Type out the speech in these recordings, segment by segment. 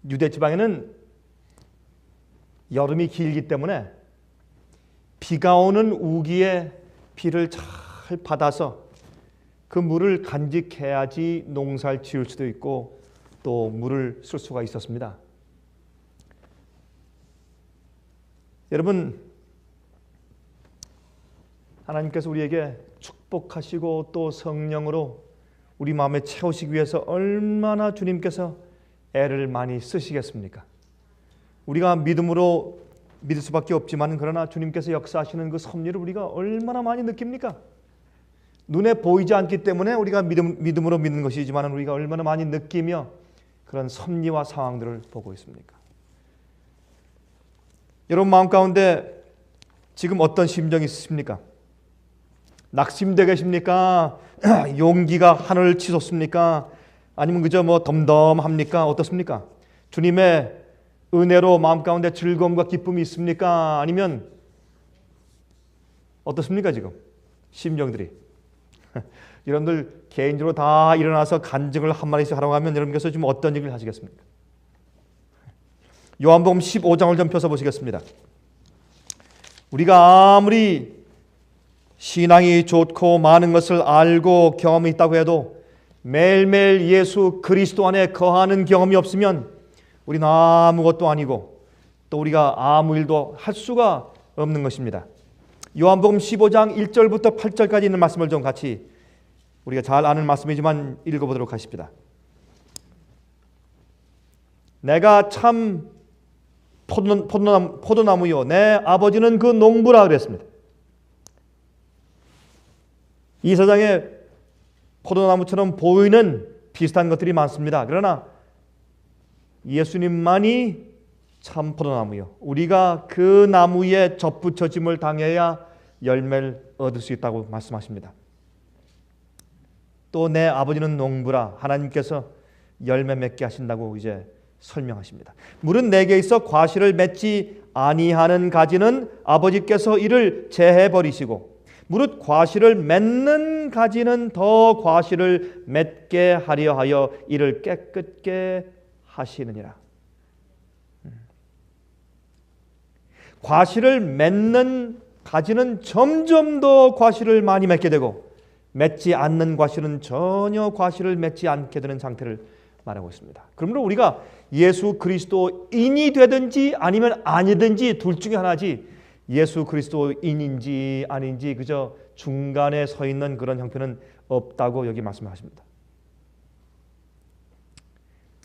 유대 지방에는 여름이 길기 때문에 비가 오는 우기에 비를 잘 받아서 그 물을 간직해야지 농사를 지을 수도 있고 또 물을 쓸 수가 있었습니다. 여러분, 하나님께서 우리에게 축복하시고 또 성령으로 우리 마음에 채우시기 위해서 얼마나 주님께서 애를 많이 쓰시겠습니까? 우리가 믿음으로 믿을 수밖에 없지만 그러나 주님께서 역사하시는 그 섭리를 우리가 얼마나 많이 느낍니까? 눈에 보이지 않기 때문에 우리가 믿음으로 믿는 것이지만 우리가 얼마나 많이 느끼며 그런 섭리와 상황들을 보고 있습니까? 여러분 마음 가운데 지금 어떤 심정이 있으십니까? 낙심되어 계십니까? 용기가 하늘을 치솟습니까? 아니면 그저 덤덤합니까? 어떻습니까? 주님의 은혜로 마음 가운데 즐거움과 기쁨이 있습니까? 아니면 어떻습니까 지금? 심정들이 여러분들 개인적으로 다 일어나서 간증을 한 마디씩 하라고 하면 여러분께서 지금 어떤 얘기를 하시겠습니까? 요한복음 15장을 좀 펴서 보시겠습니다. 우리가 아무리 신앙이 좋고 많은 것을 알고 경험이 있다고 해도 매일매일 예수 그리스도 안에 거하는 경험이 없으면 우리는 아무것도 아니고 또 우리가 아무 일도 할 수가 없는 것입니다. 요한복음 15장 1절부터 8절까지 있는 말씀을 좀 같이 우리가 잘 아는 말씀이지만 읽어보도록 하십니다. 내가 참 포도나무요 내 아버지는 그 농부라 그랬습니다. 이 세상에 포도나무처럼 보이는 비슷한 것들이 많습니다. 그러나 예수님만이 참 포도나무요 우리가 그 나무에 접붙여짐을 당해야 열매를 얻을 수 있다고 말씀하십니다. 또 내 아버지는 농부라 하나님께서 열매 맺게 하신다고 이제 설명하십니다. 물은 내게 있어 과실을 맺지 아니하는 가지는 아버지께서 이를 제해 버리시고 무릇 과실을 맺는 가지는 더 과실을 맺게 하려 하여 이를 깨끗게 하시느니라. 과실을 맺는 가지는 점점 더 과실을 많이 맺게 되고 맺지 않는 과실은 전혀 과실을 맺지 않게 되는 상태를 말하고 있습니다. 그러므로 우리가 예수 그리스도인이 되든지 아니면 아니든지 둘 중에 하나지 예수 그리스도인인지 아닌지 그저 중간에 서 있는 그런 형편은 없다고 여기 말씀하십니다.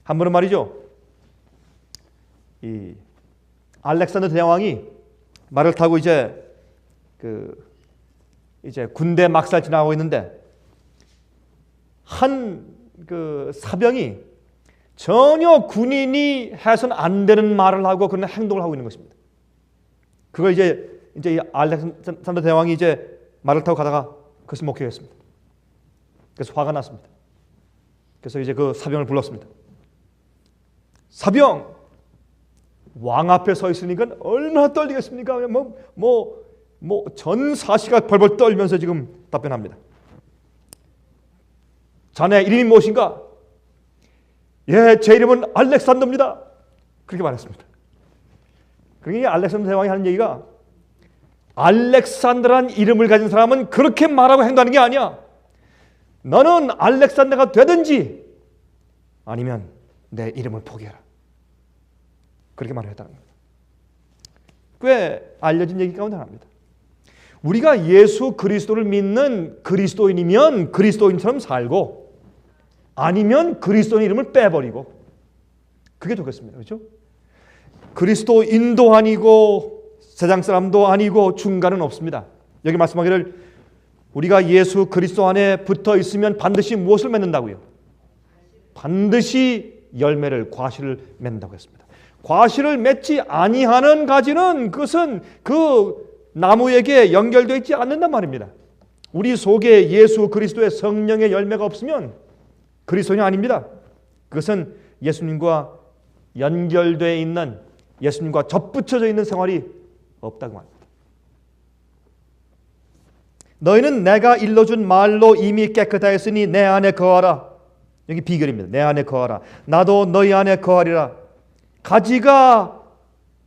한 번은 말이죠. 이 알렉산더 대왕이 말을 타고 이제 군대 막살 지나가고 있는데 한 사병이 전혀 군인이 해서는 안 되는 말을 하고 그런 행동을 하고 있는 것입니다. 그걸 이제 알렉산더 대왕이 이제 말을 타고 가다가 그것을 목격했습니다. 그래서 화가 났습니다. 그래서 이제 그 사병을 불렀습니다. 사병, 왕 앞에 서 있으니까 얼마나 떨리겠습니까? 전사시가 벌벌 떨면서 지금 답변합니다. 자네 이름이 무엇인가? 예, 제 이름은 알렉산더입니다. 그렇게 말했습니다. 그러니까 알렉산더 대왕이 하는 얘기가 알렉산더란 이름을 가진 사람은 그렇게 말하고 행동하는 게 아니야. 너는 알렉산더가 되든지 아니면 내 이름을 포기해라. 그렇게 말을 했다는 겁니다. 꽤 알려진 얘기 가운데 하나입니다. 우리가 예수 그리스도를 믿는 그리스도인이면 그리스도인처럼 살고 아니면 그리스도인 이름을 빼버리고 그게 좋겠습니다. 그렇죠? 그리스도인도 아니고 세상 사람도 아니고 중간은 없습니다. 여기 말씀하기를 우리가 예수 그리스도 안에 붙어 있으면 반드시 무엇을 맺는다고요? 반드시 열매를 과실을 맺는다고 했습니다. 과실을 맺지 아니하는 가지는 그것은 그 나무에게 연결되어 있지 않는단 말입니다. 우리 속에 예수 그리스도의 성령의 열매가 없으면 그리스도인이 아닙니다. 그것은 예수님과 연결되어 있는 예수님과 접붙여져 있는 생활이 없다고 합니다. 너희는 내가 일러준 말로 이미 깨끗하였으니 내 안에 거하라. 여기 비결입니다. 내 안에 거하라. 나도 너희 안에 거하리라. 가지가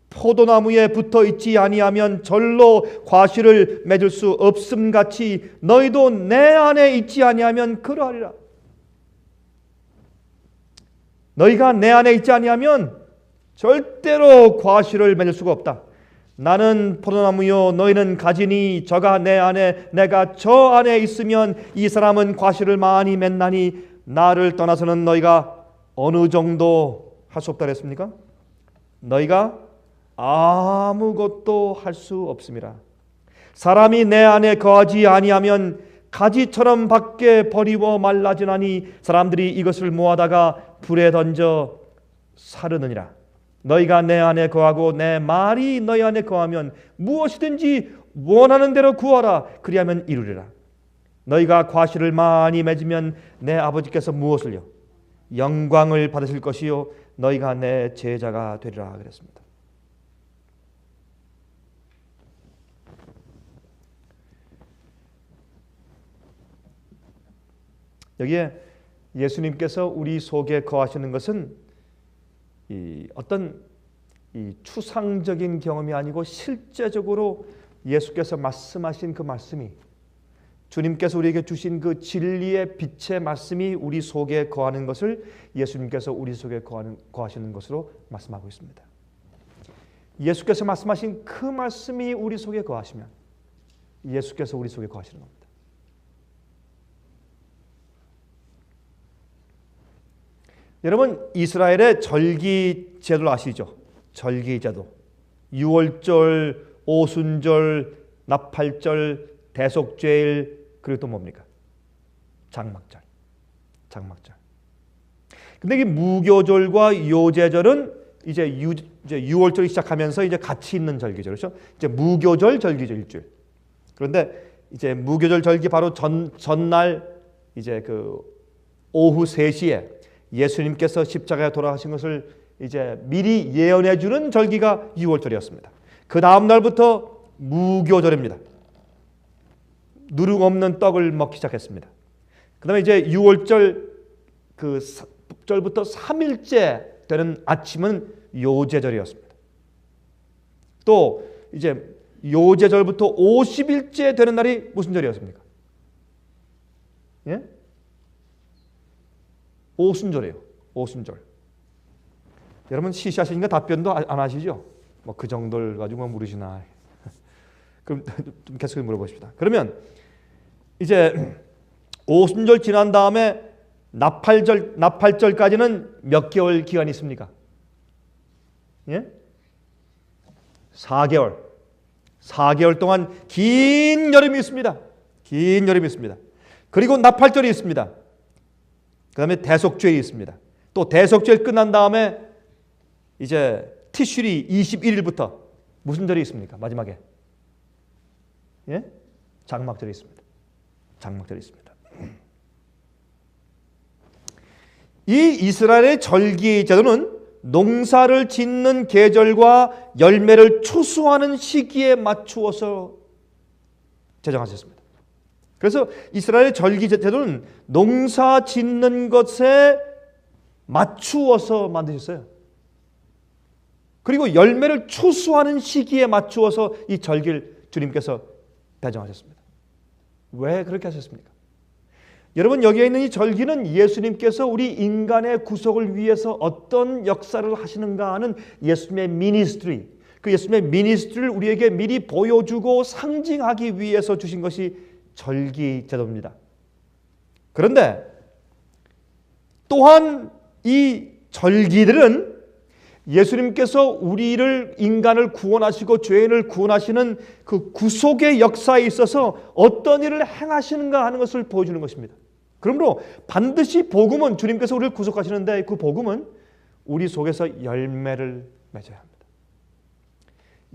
포도나무에 붙어 있지 아니하면 절로 과실을 맺을 수 없음 같이 너희도 내 안에 있지 아니하면 그러하리라. 너희가 내 안에 있지 아니하면 절대로 과실을 맺을 수가 없다. 나는 포도나무요 너희는 가지니 저가 내 안에 내가 저 안에 있으면 이 사람은 과실을 많이 맺나니 나를 떠나서는 너희가 어느 정도 할 수 없다 그랬습니까? 너희가 아무것도 할 수 없음이라. 사람이 내 안에 거하지 아니하면 가지처럼 밖에 버리워 말라지나니 사람들이 이것을 모아다가 불에 던져 사르느니라. 너희가 내 안에 거하고 내 말이 너희 안에 거하면 무엇이든지 원하는 대로 구하라. 그리하면 이루리라. 너희가 과실을 많이 맺으면 내 아버지께서 무엇을요? 영광을 받으실 것이요 너희가 내 제자가 되리라 그랬습니다. 여기에 예수님께서 우리 속에 거하시는 것은 어떤 추상적인 경험이 아니고 실제적으로 예수께서 말씀하신 그 말씀이, 주님께서 우리에게 주신 그 진리의 빛의 말씀이 우리 속에 거하는 것을 예수님께서 우리 속에 거하시는 것으로 말씀하고 있습니다. 예수께서 말씀하신 그 말씀이 우리 속에 거하시면 예수께서 우리 속에 거하시는 겁니다. 여러분, 이스라엘의 절기 제도를 아시죠? 절기 제도. 유월절, 오순절, 나팔절, 대속죄일, 그리고 또 뭡니까? 장막절. 장막절. 근데 이 무교절과 요제절은 이제 유월절이 시작하면서 이제 같이 있는 절기죠. 그렇죠? 이제 무교절, 절기죠, 일주일. 그런데 이제 무교절 절기 바로 전날 이제 그 오후 3시에 예수님께서 십자가에 돌아가신 것을 이제 미리 예언해 주는 절기가 유월절이었습니다. 그 다음 날부터 무교절입니다. 누룩 없는 떡을 먹기 시작했습니다. 그 다음에 이제 유월절 그 절부터 3일째 되는 아침은 요제절이었습니다. 또 이제 요제절부터 50일째 되는 날이 무슨 절이었습니까? 예? 오순절이에요. 오순절. 여러분 시시하시니까 답변도 안 하시죠? 뭐 그 정도를 가지고 물으시나? 그럼 좀 계속 물어보십시다. 그러면 이제 오순절 지난 다음에 나팔절까지는 몇 개월 기간이 있습니까? 예? 4개월. 4개월 동안 긴 여름이 있습니다. 긴 여름이 있습니다. 그리고 나팔절이 있습니다. 그 다음에 대속죄일이 있습니다. 또 대속죄일 끝난 다음에 이제 티슈리 21일부터 무슨 절이 있습니까? 마지막에 예? 장막절이 있습니다. 장막절이 있습니다. 이 이스라엘의 절기 제도는 농사를 짓는 계절과 열매를 추수하는 시기에 맞추어서 제정하셨습니다. 그래서 이스라엘의 절기 제도는 농사 짓는 것에 맞추어서 만드셨어요. 그리고 열매를 추수하는 시기에 맞추어서 이 절기를 주님께서 배정하셨습니다. 왜 그렇게 하셨습니까? 여러분, 여기에 있는 이 절기는 예수님께서 우리 인간의 구속을 위해서 어떤 역사를 하시는가 하는 예수님의 미니스트리, 그 예수님의 미니스트리를 우리에게 미리 보여주고 상징하기 위해서 주신 것이 절기 제도입니다. 그런데 또한 이 절기들은 예수님께서 우리를 인간을 구원하시고 죄인을 구원하시는 그 구속의 역사에 있어서 어떤 일을 행하시는가 하는 것을 보여주는 것입니다. 그러므로 반드시 복음은, 주님께서 우리를 구속하시는데 그 복음은 우리 속에서 열매를 맺어야 합니다.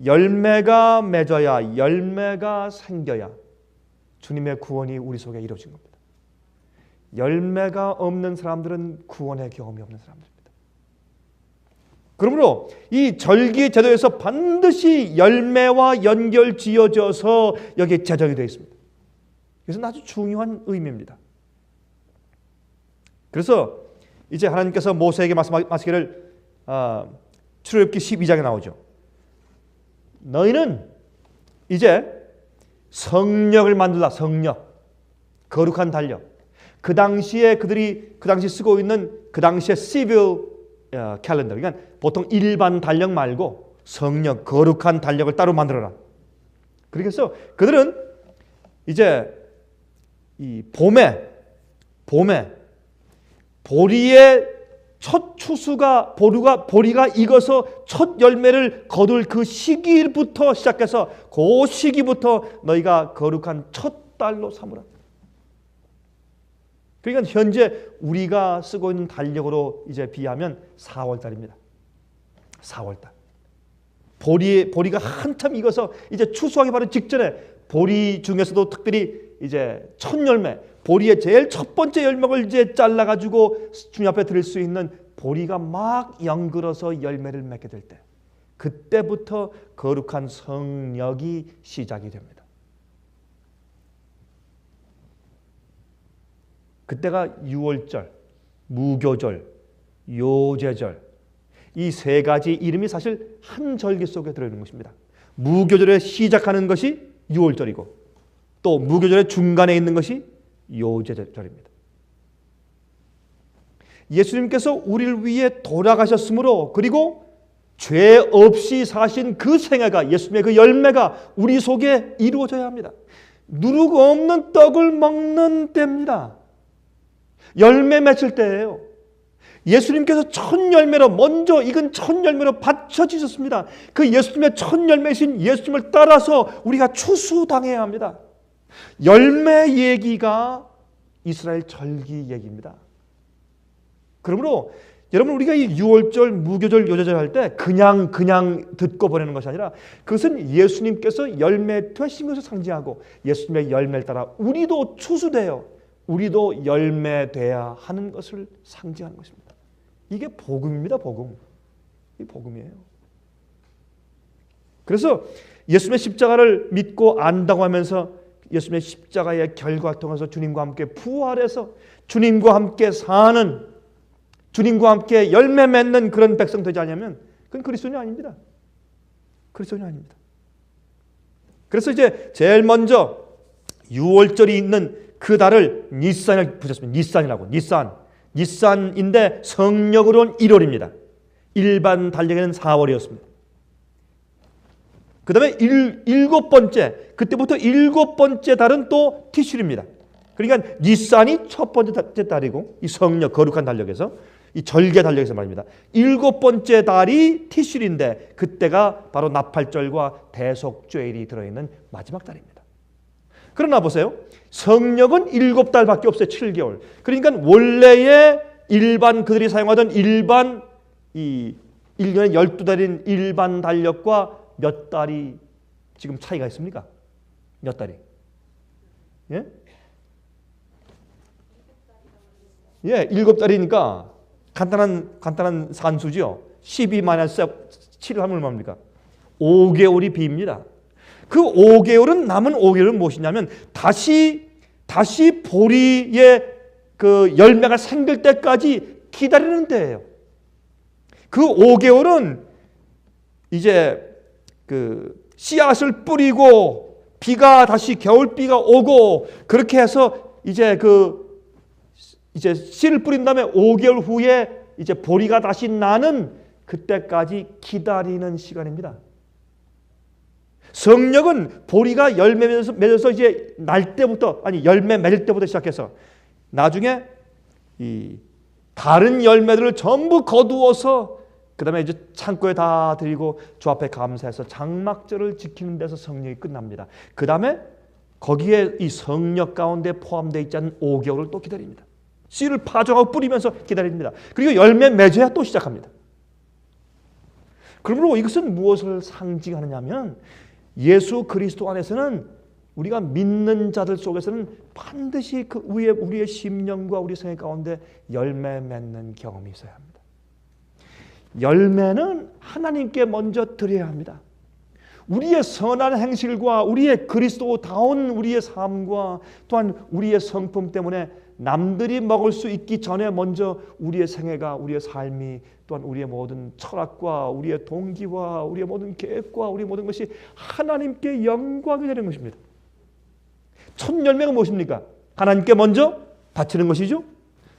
열매가 맺어야, 열매가 생겨야 주님의 구원이 우리 속에 이루어진 겁니다. 열매가 없는 사람들은 구원의 경험이 없는 사람들입니다. 그러므로 이 절기 제도에서 반드시 열매와 연결 지어져서 여기에 제정이 되어 있습니다. 그래서 아주 중요한 의미입니다. 그래서 이제 하나님께서 모세에게 말씀하시기를 출애굽기 12장에 나오죠. 너희는 이제 성령을 만들라. 성령, 거룩한 달력. 그 당시에 그들이 그 당시 쓰고 있는 그 당시에 시빌 캘린더, 그러니까 보통 일반 달력 말고 성령, 거룩한 달력을 따로 만들어라. 그래서 그들은 이제 이 봄에 보리의 첫 추수가 보리가 익어서 첫 열매를 거둘 그 시기부터 시작해서 그 시기부터 너희가 거룩한 첫 달로 삼으라. 그러니까 현재 우리가 쓰고 있는 달력으로 이제 비하면 4월 달입니다. 4월 달. 보리가 한참 익어서 이제 추수하기 바로 직전에 보리 중에서도 특별히 이제 첫 열매, 보리의 제일 첫 번째 열매를 이제 잘라 가지고 주님 앞에 드릴 수 있는 보리가 막 연글어서 열매를 맺게 될 때, 그때부터 거룩한 성령이 시작이 됩니다. 그때가 유월절, 무교절, 요제절, 이 세 가지 이름이 사실 한 절기 속에 들어있는 것입니다. 무교절에 시작하는 것이 유월절이고 또 무교절의 중간에 있는 것이 요제절입니다. 예수님께서 우리를 위해 돌아가셨으므로, 그리고 죄 없이 사신 그 생애가, 예수님의 그 열매가 우리 속에 이루어져야 합니다. 누룩 없는 떡을 먹는 때입니다. 열매 맺을 때예요. 예수님께서 첫 열매로 먼저 익은 첫 열매로 받쳐지셨습니다. 그 예수님의 첫 열매이신 예수님을 따라서 우리가 추수당해야 합니다. 열매 얘기가 이스라엘 절기 얘기입니다. 그러므로 여러분, 우리가 이 유월절, 무교절, 요제절 할 때 그냥 듣고 보내는 것이 아니라 그것은 예수님께서 열매 되신 것을 상징하고 예수님의 열매를 따라 우리도 추수되어 우리도 열매돼야 하는 것을 상징하는 것입니다. 이게 복음입니다. 복음. 이 복음이에요. 그래서 예수님의 십자가를 믿고 안다고 하면서 예수님의 십자가의 결과를 통해서 주님과 함께 부활해서 주님과 함께 사는, 주님과 함께 열매 맺는 그런 백성 되지 않으면 그건 그리스도인이 아닙니다. 그리스도인이 아닙니다. 그래서 이제 제일 먼저 유월절이 있는 그 달을 니산을 붙였습니다. 니산이라고. 니산인데 성령으로는 1월입니다. 일반 달력에는 4월이었습니다. 그 다음에 일곱 번째, 그때부터 일곱 번째 달은 또 티슐입니다. 그러니까 니산이 첫 번째 달이고, 이 성령 거룩한 달력에서, 이 절개 달력에서 말입니다. 일곱 번째 달이 티슐인데 그때가 바로 나팔절과 대속죄일이 들어있는 마지막 달입니다. 그러나 보세요. 성령은 7달밖에 없어요. 7개월. 그러니까 원래의 일반 그들이 사용하던 일반 이 1년에 12달인 일반 달력과 몇 달이 지금 차이가 있습니까? 몇 달이? 예? 예, 7달이니까 간단한 산수죠. 12-7을 하면 얼마입니까? 5개월이 비입니다. 그 5개월은, 남은 5개월은 무엇이냐면 다시 보리의 그 열매가 생길 때까지 기다리는 때예요. 그 5개월은 이제 그 씨앗을 뿌리고 비가 다시 겨울비가 오고 그렇게 해서 이제 씨를 뿌린 다음에 5개월 후에 이제 보리가 다시 나는 그때까지 기다리는 시간입니다. 성령은 보리가 열매 맺어서 이제 날 때부터, 아니 열매 맺을 때부터 시작해서 나중에 이 다른 열매들을 전부 거두어서 그 다음에 이제 창고에 다 드리고 주 앞에 감사해서 장막절을 지키는 데서 성령이 끝납니다. 그 다음에 거기에 이 성령 가운데 포함되어 있지 않은 5개월을 또 기다립니다. 씨를 파종하고 뿌리면서 기다립니다. 그리고 열매 맺어야 또 시작합니다. 그러므로 이것은 무엇을 상징하느냐면 예수 그리스도 안에서는 우리가 믿는 자들 속에서는 반드시 그 위에 우리의 심령과 우리 생애 가운데 열매 맺는 경험이 있어야 합니다. 열매는 하나님께 먼저 드려야 합니다. 우리의 선한 행실과 우리의 그리스도다운 우리의 삶과 또한 우리의 성품 때문에 남들이 먹을 수 있기 전에 먼저 우리의 생애가, 우리의 삶이, 또한 우리의 모든 철학과 우리의 동기와 우리의 모든 계획과 우리의 모든 것이 하나님께 영광이 되는 것입니다. 첫 열매가 무엇입니까? 하나님께 먼저 바치는 것이죠.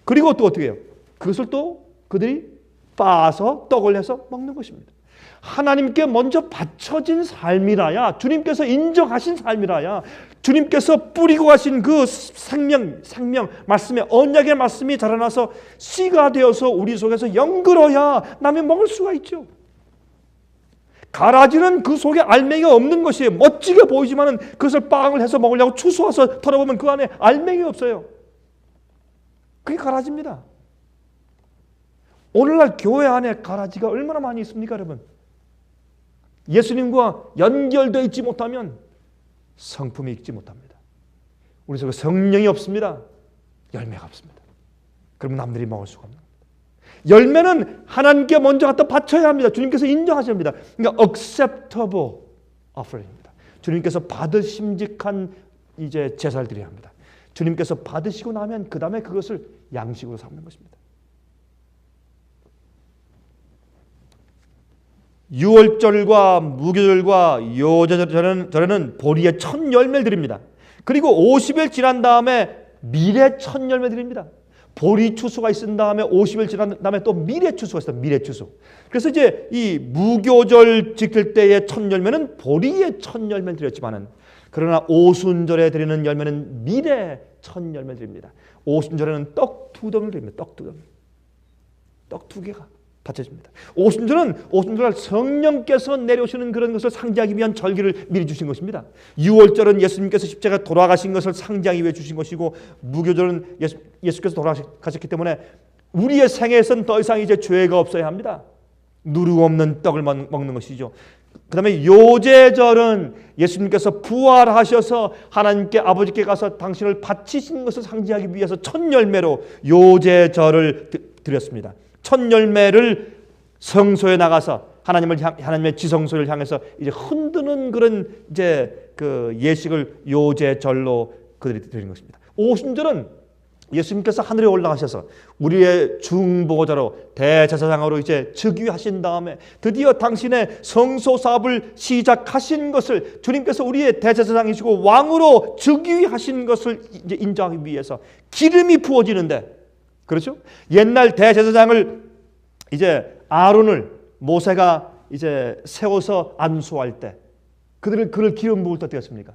그리고 또 어떻게 해요? 그것을 또 그들이 빻아서 떡을 내서 먹는 것입니다. 하나님께 먼저 바쳐진 삶이라야, 주님께서 인정하신 삶이라야, 주님께서 뿌리고 가신 그 생명 말씀의 언약의 말씀이 자라나서 씨가 되어서 우리 속에서 연글어야 남이 먹을 수가 있죠. 가라지는 그 속에 알맹이가 없는 것이에요. 멋지게 보이지만은 그것을 빵을 해서 먹으려고 추수와서 털어보면 그 안에 알맹이가 없어요. 그게 가라지입니다. 오늘날 교회 안에 가라지가 얼마나 많이 있습니까, 여러분? 예수님과 연결되어 있지 못하면 성품이 있지 못합니다. 우리 속에 성령이 없습니다. 열매가 없습니다. 그러면 남들이 먹을 수가 없는 겁니다. 열매는 하나님께 먼저 갖다 바쳐야 합니다. 주님께서 인정하셔야 합니다. 그러니까 acceptable offering입니다. 주님께서 받으심직한 이제 제사를 드려야 합니다. 주님께서 받으시고 나면 그 다음에 그것을 양식으로 삼는 것입니다. 유월절과 무교절과 요제절에는 보리의 첫 열매를 드립니다. 그리고 50일 지난 다음에 밀의 첫 열매 드립니다. 보리 추수가 있은 다음에 50일 지난 다음에 또 밀의 추수가 있어요. 밀의 추수. 그래서 이제 이 무교절 지킬 때의 첫 열매는 보리의 첫 열매를 드렸지만은, 그러나 오순절에 드리는 열매는 밀의 첫 열매를 드립니다. 오순절에는 떡 2덩을 드립니다. 떡 2덩. 떡 2개가 바쳐집니다. 오순절은 성령께서 내려오시는 그런 것을 상징하기 위한 절기를 미리 주신 것입니다. 유월절은 예수님께서 십자가에 돌아가신 것을 상징하기 위해 주신 것이고, 무교절은 예수께서 돌아가셨기 때문에 우리의 생애에서는 더 이상 이제 죄가 없어야 합니다. 누룩 없는 떡을 먹는 것이죠. 그 다음에 요제절은 예수님께서 부활하셔서 하나님께 아버지께 가서 당신을 바치신 것을 상징하기 위해서 첫 열매로 요제절을 드렸습니다. 첫 열매를 성소에 나가서 하나님의 지성소를 향해서 이제 흔드는 그런 이제 그 예식을 요제절로 그들이 드리는 것입니다. 오순절은 예수님께서 하늘에 올라가셔서 우리의 중보자로 대제사장으로 이제 즉위하신 다음에 드디어 당신의 성소 사업을 시작하신 것을, 주님께서 우리의 대제사장이시고 왕으로 즉위하신 것을 이제 인정하기 위해서 기름이 부어지는데, 그렇죠? 옛날 대제사장을 이제 아론을 모세가 이제 세워서 안수할 때 그를 기름 부을 때 어떻겠습니까?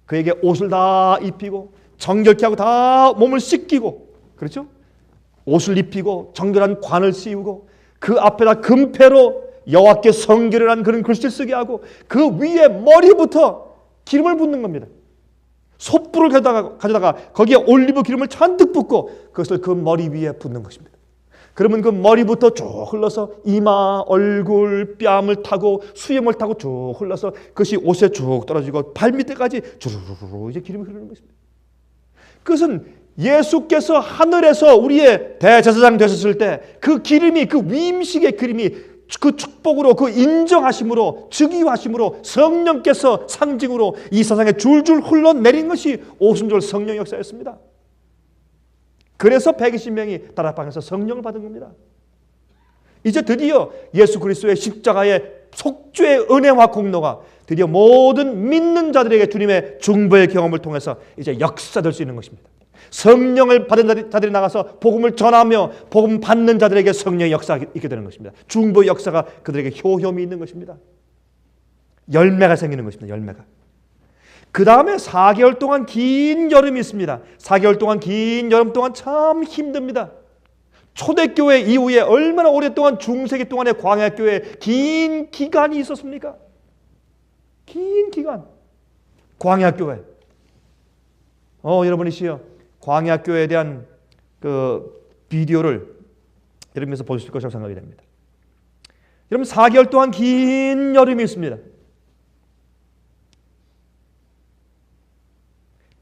그에게 옷을 다 입히고 정결케 하고 다 몸을 씻기고, 그렇죠? 옷을 입히고 정결한 관을 씌우고 그 앞에다 금패로 여호와께 성결이라는 그런 글씨를 쓰게 하고 그 위에 머리부터 기름을 붓는 겁니다. 솥불을 가져다가 거기에 올리브 기름을 잔뜩 붓고 그것을 그 머리 위에 붓는 것입니다. 그러면 그 머리부터 쭉 흘러서 이마, 얼굴, 뺨을 타고 수염을 타고 쭉 흘러서 그것이 옷에 쭉 떨어지고 발밑에까지 주르르 이제 기름이 흐르는 것입니다. 그것은 예수께서 하늘에서 우리의 대제사장 되셨을 때 그 기름이, 그 위임식의 기름이 그 축복으로, 그 인정하심으로, 즉위하심으로 성령께서 상징으로 이 세상에 줄줄 흘러내린 것이 오순절 성령 역사였습니다. 그래서 120명이 다락방에서 성령을 받은 겁니다. 이제 드디어 예수 그리스도의 십자가의 속죄의 은혜와 공로가 드디어 모든 믿는 자들에게 주님의 중보의 경험을 통해서 이제 역사될 수 있는 것입니다. 성령을 받은 자들이 나가서 복음을 전하며 복음 받는 자들에게 성령의 역사가 있게 되는 것입니다. 중보의 역사가 그들에게 효험이 있는 것입니다. 열매가 생기는 것입니다. 열매가. 그 다음에 4개월 동안 긴 여름이 있습니다. 4개월 동안 긴 여름 동안 참 힘듭니다. 초대교회 이후에 얼마나 오랫동안 중세기 동안의 광야교회에 긴 기간이 있었습니까? 긴 기간. 광야교회. 여러분이시여, 광야교회에 대한 그 비디오를 여러분께서 보실 것이라고 생각이 됩니다. 여러분, 4개월 동안 긴 여름이 있습니다.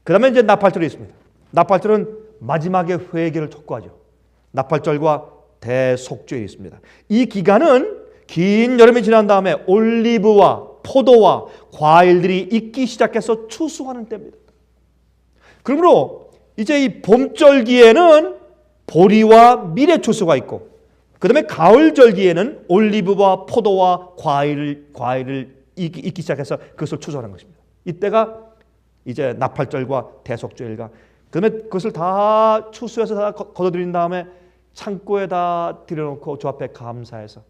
그 다음에 이제 나팔절이 있습니다. 나팔절은 마지막에 회개를 촉구하죠. 나팔절과 대속죄에 있습니다. 이 기간은 긴 여름이 지난 다음에 올리브와 포도와 과일들이 익기 시작해서 추수하는 때입니다. 그러므로 이제 이 봄절기에는 보리와 밀의 추수가 있고, 그 다음에 가을절기에는 올리브와 포도와 과일을 익기 시작해서 그것을 추수하는 것입니다. 이때가 이제 나팔절과 대속절과, 그 다음에 그것을 다 추수해서 다 거둬들인 다음에 창고에 다 들여놓고 주 앞에 감사해서,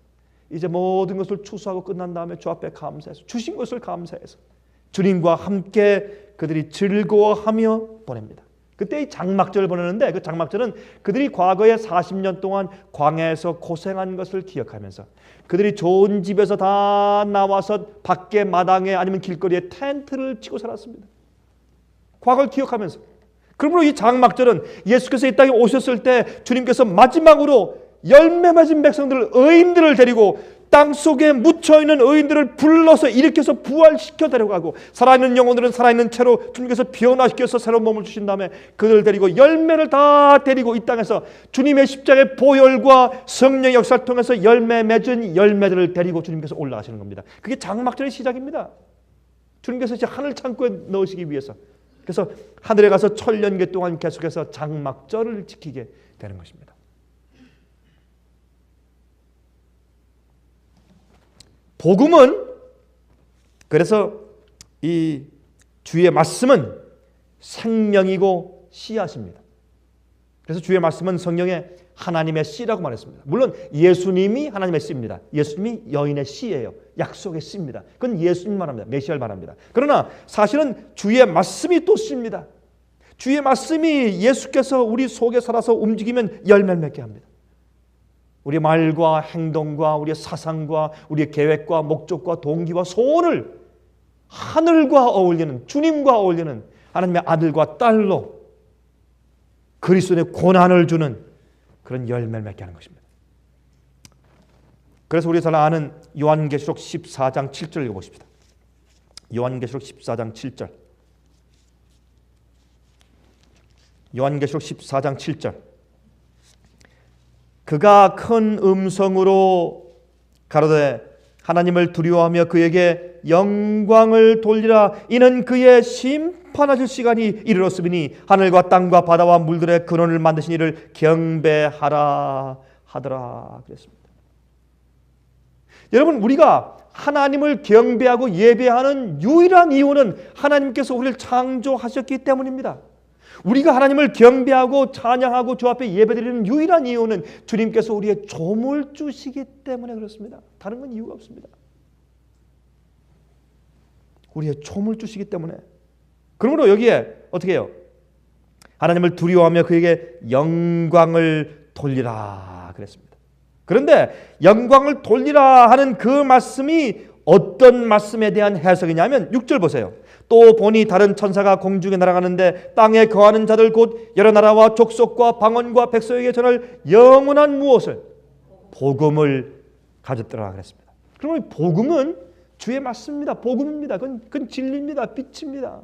이제 모든 것을 추수하고 끝난 다음에 주 앞에 감사해서, 주신 것을 감사해서 주님과 함께 그들이 즐거워하며 보냅니다. 그때 이 장막절을 보내는데, 그 장막절은 그들이 과거에 40년 동안 광야에서 고생한 것을 기억하면서, 그들이 좋은 집에서 다 나와서 밖에 마당에 아니면 길거리에 텐트를 치고 살았습니다. 과거를 기억하면서. 그러므로 이 장막절은 예수께서 이 땅에 오셨을 때 주님께서 마지막으로 열매 맺은 백성들, 의인들을 데리고 땅속에 묻혀있는 의인들을 불러서 일으켜서 부활시켜 데려가고, 살아있는 영혼들은 살아있는 채로 주님께서 변화시켜서 새로운 몸을 주신 다음에 그들을 데리고 열매를 다 데리고 이 땅에서 주님의 십자가의 보혈과 성령의 역사를 통해서 열매 맺은 열매들을 데리고 주님께서 올라가시는 겁니다. 그게 장막절의 시작입니다. 주님께서 이제 하늘 창고에 넣으시기 위해서, 그래서 하늘에 가서 천년계 동안 계속해서 장막절을 지키게 되는 것입니다. 복음은, 그래서 이 주의 말씀은 생명이고 씨앗입니다. 그래서 주의 말씀은 성경에 하나님의 씨라고 말했습니다. 물론 예수님이 하나님의 씨입니다. 예수님이 여인의 씨예요. 약속의 씨입니다. 그건 예수님 말합니다. 메시아를 말합니다. 그러나 사실은 주의 말씀이 또 씨입니다. 주의 말씀이 예수께서 우리 속에 살아서 움직이면 열매를 맺게 합니다. 우리의 말과 행동과 우리의 사상과 우리의 계획과 목적과 동기와 소원을 하늘과 어울리는, 주님과 어울리는 하나님의 아들과 딸로 그리스도의 고난을 주는 그런 열매를 맺게 하는 것입니다. 그래서 우리가 잘 아는 요한계시록 14장 7절 읽어보십시다. 요한계시록 14장 7절. 요한계시록 14장 7절. 그가 큰 음성으로 가로되 하나님을 두려워하며 그에게 영광을 돌리라. 이는 그의 심판하실 시간이 이르렀으니 하늘과 땅과 바다와 물들의 근원을 만드신 이를 경배하라 하더라 그랬습니다. 여러분, 우리가 하나님을 경배하고 예배하는 유일한 이유는 하나님께서 우리를 창조하셨기 때문입니다. 우리가 하나님을 경배하고 찬양하고 주 앞에 예배드리는 유일한 이유는 주님께서 우리의 조물 주시기 때문에 그렇습니다. 다른 건 이유가 없습니다. 우리의 조물 주시기 때문에. 그러므로 여기에 어떻게 해요? 하나님을 두려워하며 그에게 영광을 돌리라 그랬습니다. 그런데 영광을 돌리라 하는 그 말씀이 어떤 말씀에 대한 해석이냐면 6절 보세요. 또 보니 다른 천사가 공중에 날아가는데 땅에 거하는 자들 곧 여러 나라와 족속과 방언과 백성에게 전할 영원한 무엇을? 복음을 가졌더라 그랬습니다. 그러면 복음은 주의 말씀입니다. 복음입니다. 그건 진리입니다. 빛입니다.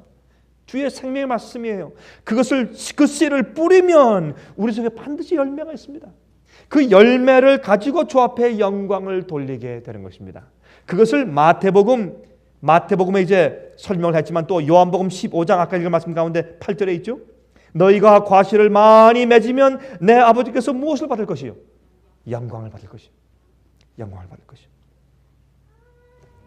주의 생명의 말씀이에요. 그 씨를 뿌리면 우리 속에 반드시 열매가 있습니다. 그 열매를 가지고 주 앞에 영광을 돌리게 되는 것입니다. 그것을 마태복음에 이제 설명을 했지만 또 요한복음 15장 아까 읽은 말씀 가운데 8절에 있죠. 너희가 과실을 많이 맺으면 내 아버지께서 무엇을 받을 것이요? 영광을 받을 것이요. 영광을 받을 것이요.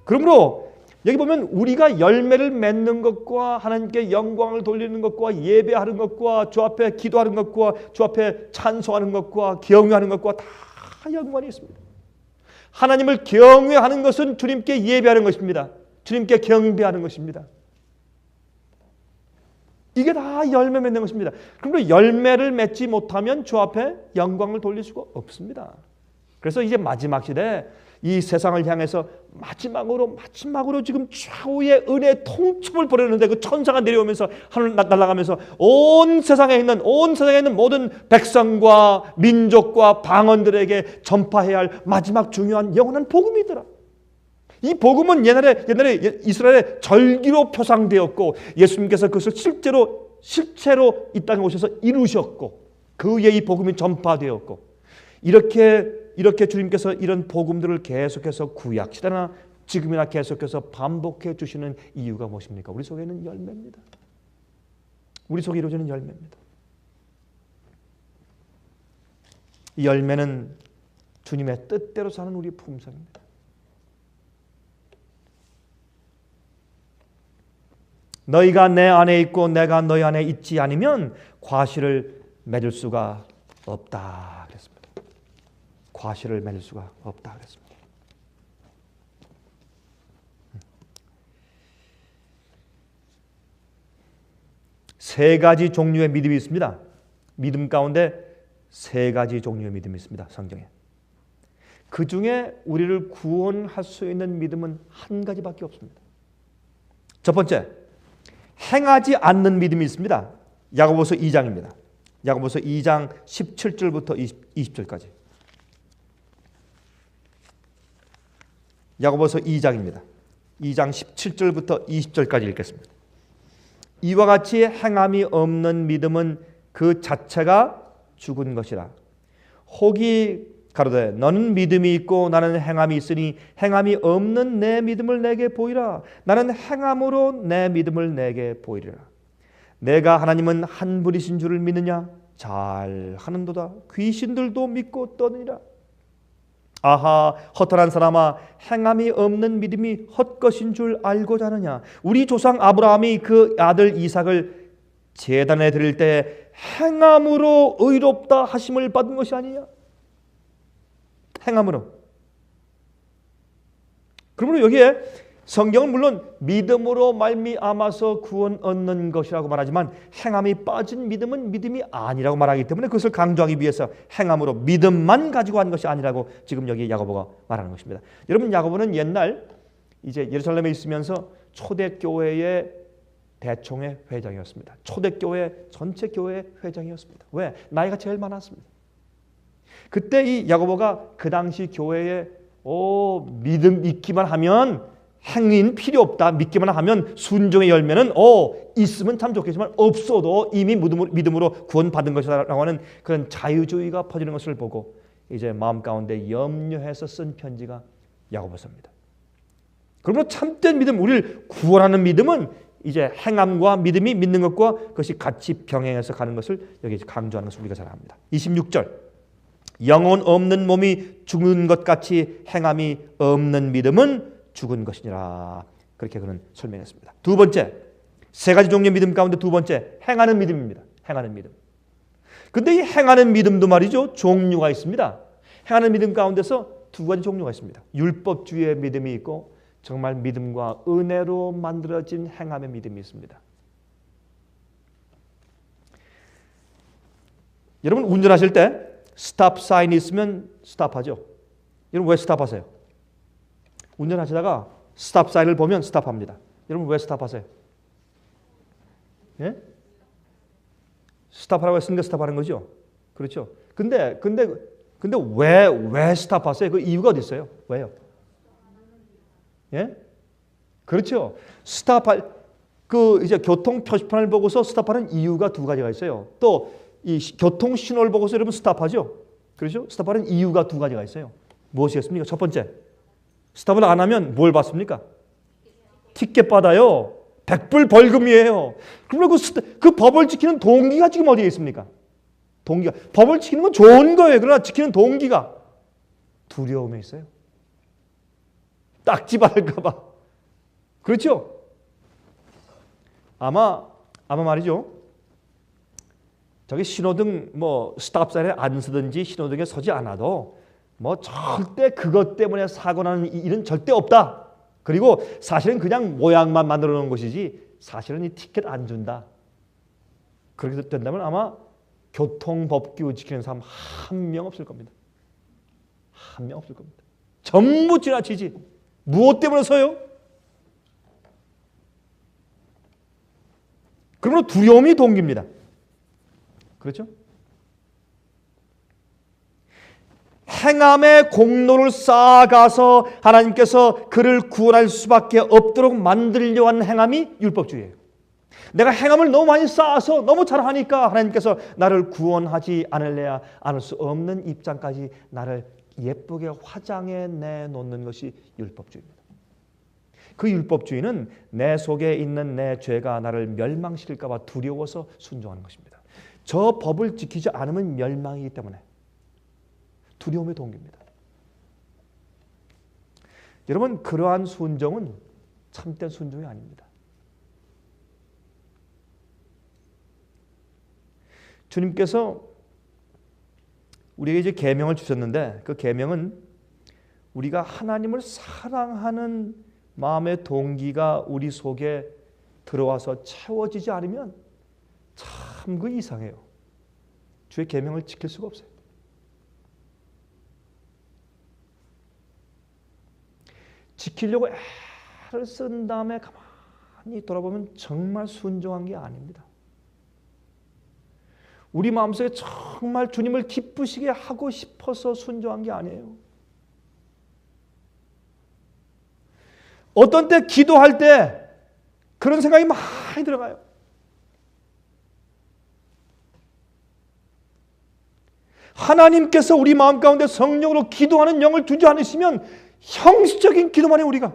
그러므로 여기 보면 우리가 열매를 맺는 것과 하나님께 영광을 돌리는 것과 예배하는 것과 주 앞에 기도하는 것과 주 앞에 찬송하는 것과 경외하는 것과 다 연관이 있습니다. 하나님을 경외하는 것은 주님께 예배하는 것입니다. 주님께 경배하는 것입니다. 이게 다 열매 맺는 것입니다. 그러므로 열매를 맺지 못하면 주 앞에 영광을 돌릴 수가 없습니다. 그래서 이제 마지막 시대에 이 세상을 향해서 마지막으로 지금 최후의 은혜의 통첩을 보내는데 그 천사가 내려오면서 하늘 날아가면서 온 세상에 있는 모든 백성과 민족과 방언들에게 전파해야 할 마지막 중요한 영원한 복음이더라. 이 복음은 옛날에 이스라엘의 절기로 표상되었고 예수님께서 그것을 실체로 이 땅에 오셔서 이루셨고 그의 이 복음이 전파되었고 이렇게 주님께서 이런 복음들을 계속해서 구약 시대나 지금이나 계속해서 반복해 주시는 이유가 무엇입니까? 우리 속에 있는 열매입니다. 우리 속에 이루어지는 열매입니다. 이 열매는 주님의 뜻대로 사는 우리의 품성입니다. 너희가 내 안에 있고 내가 너희 안에 있지 않으면 과실을 맺을 수가 없다 그랬습니다. 과실을 맺을 수가 없다 그랬습니다. 세 가지 종류의 믿음이 있습니다. 믿음 가운데 세 가지 종류의 믿음이 있습니다. 성경에. 그 중에 우리를 구원할 수 있는 믿음은 한 가지밖에 없습니다. 첫 번째, 행하지 않는 믿음이 있습니다. 야고보서 2장입니다. 야고보서 2장 17절부터 20절까지. 야고보서 2장입니다. 2장 17절부터 20절까지 읽겠습니다. 이와 같이 행함이 없는 믿음은 그 자체가 죽은 것이라. 혹이 가로되 너는 믿음이 있고 나는 행함이 있으니 행함이 없는 내 믿음을 내게 보이라. 나는 행함으로 내 믿음을 내게 보이리라. 내가 하나님은 한 분이신 줄을 믿느냐? 잘 하는도다. 귀신들도 믿고 떠느니라. 아하, 허탄한 사람아, 행함이 없는 믿음이 헛것인 줄 알고자 하느냐? 우리 조상 아브라함이 그 아들 이삭을 제단에 드릴 때 행함으로 의롭다 하심을 받은 것이 아니냐? 행함으로. 그러므로 여기에 성경은 물론 믿음으로 말미암아서 구원 얻는 것이라고 말하지만 행함이 빠진 믿음은 믿음이 아니라고 말하기 때문에 그것을 강조하기 위해서 행함으로 믿음만 가지고 한 것이 아니라고 지금 여기 야고보가 말하는 것입니다. 여러분, 야고보는 옛날 이제 예루살렘에 있으면서 초대교회의 대총회 회장이었습니다. 초대교회 전체 교회 회장이었습니다. 왜? 나이가 제일 많았습니다. 그때 이 야고보가 그 당시 교회에 믿음 있기만 하면 행위는 필요 없다. 믿기만 하면 순종의 열매는 있으면 참 좋겠지만 없어도 이미 믿음으로 구원받은 것이라고 하는 그런 자유주의가 퍼지는 것을 보고 이제 마음 가운데 염려해서 쓴 편지가 야고보서입니다. 그러므로 참된 믿음, 우리를 구원하는 믿음은 이제 행함과 믿음이 믿는 것과 그것이 같이 병행해서 가는 것을 여기 강조하는 것을 우리가 잘 압니다. 26절, 영혼 없는 몸이 죽은 것 같이 행함이 없는 믿음은 죽은 것이니라. 그렇게 그는 설명했습니다. 두 번째, 세 가지 종류의 믿음 가운데 두 번째, 행하는 믿음입니다. 행하는 믿음. 근데 이 행하는 믿음도 말이죠, 종류가 있습니다. 행하는 믿음 가운데서 두 가지 종류가 있습니다. 율법주의의 믿음이 있고 정말 믿음과 은혜로 만들어진 행함의 믿음이 있습니다. 여러분, 운전하실 때 스탑 사인이 있으면 스탑하죠. 여러분, 왜 스탑하세요? 운전하시다가 스탑 사인을 보면 스탑합니다. 여러분, 왜 스탑하세요? 예? 스탑하라고 했으니까 스탑하는 거죠. 그렇죠. 근데 왜 스탑하세요? 그 이유가 어디 있어요? 왜요? 예? 그렇죠. 스탑할 이제 교통 표지판을 보고서 스탑하는 이유가 두 가지가 있어요. 또 이 교통 신호를 보고서 여러분 스탑하죠. 그렇죠? 스탑하는 이유가 두 가지가 있어요. 무엇이겠습니까? 첫 번째, 스탑을 안 하면 뭘 받습니까? 티켓 받아요. 100불 벌금이에요. 그러면 그 법을 지키는 동기가 지금 어디에 있습니까? 동기가. 법을 지키는 건 좋은 거예요. 그러나 지키는 동기가 두려움에 있어요. 딱지 받을까 봐. 그렇죠? 아마 말이죠. 저기 신호등 스탑사인에 안 서든지 신호등에 서지 않아도 절대 그것 때문에 사고 나는 일은 절대 없다. 그리고 사실은 그냥 모양만 만들어 놓은 것이지 사실은 이 티켓 안 준다. 그렇게 된다면 아마 교통법규 지키는 사람 한 명 없을 겁니다. 한 명 없을 겁니다. 전부 지나치지. 무엇 때문에 서요? 그러므로 두려움이 동기입니다. 그렇죠? 행함의 공로를 쌓아가서 하나님께서 그를 구원할 수밖에 없도록 만들려고 하는 행함이 율법주의예요. 내가 행함을 너무 많이 쌓아서 너무 잘하니까 하나님께서 나를 구원하지 않을 수 없는 입장까지 나를 예쁘게 화장해 내놓는 것이 율법주의입니다. 그 율법주의는 내 속에 있는 내 죄가 나를 멸망시킬까 봐 두려워서 순종하는 것입니다. 저 법을 지키지 않으면 멸망이기 때문에 두려움의 동기입니다. 여러분, 그러한 순종은 참된 순종이 아닙니다. 주님께서 우리에게 이제 계명을 주셨는데 그 계명은 우리가 하나님을 사랑하는 마음의 동기가 우리 속에 들어와서 채워지지 않으면 참 그 이상해요. 주의 계명을 지킬 수가 없어요. 지키려고 애를 쓴 다음에 가만히 돌아보면 정말 순종한 게 아닙니다. 우리 마음속에 정말 주님을 기쁘시게 하고 싶어서 순종한 게 아니에요. 어떤 때 기도할 때 그런 생각이 많이 들어가요. 하나님께서 우리 마음 가운데 성령으로 기도하는 영을 주지 않으시면 형식적인 기도만 해요. 우리가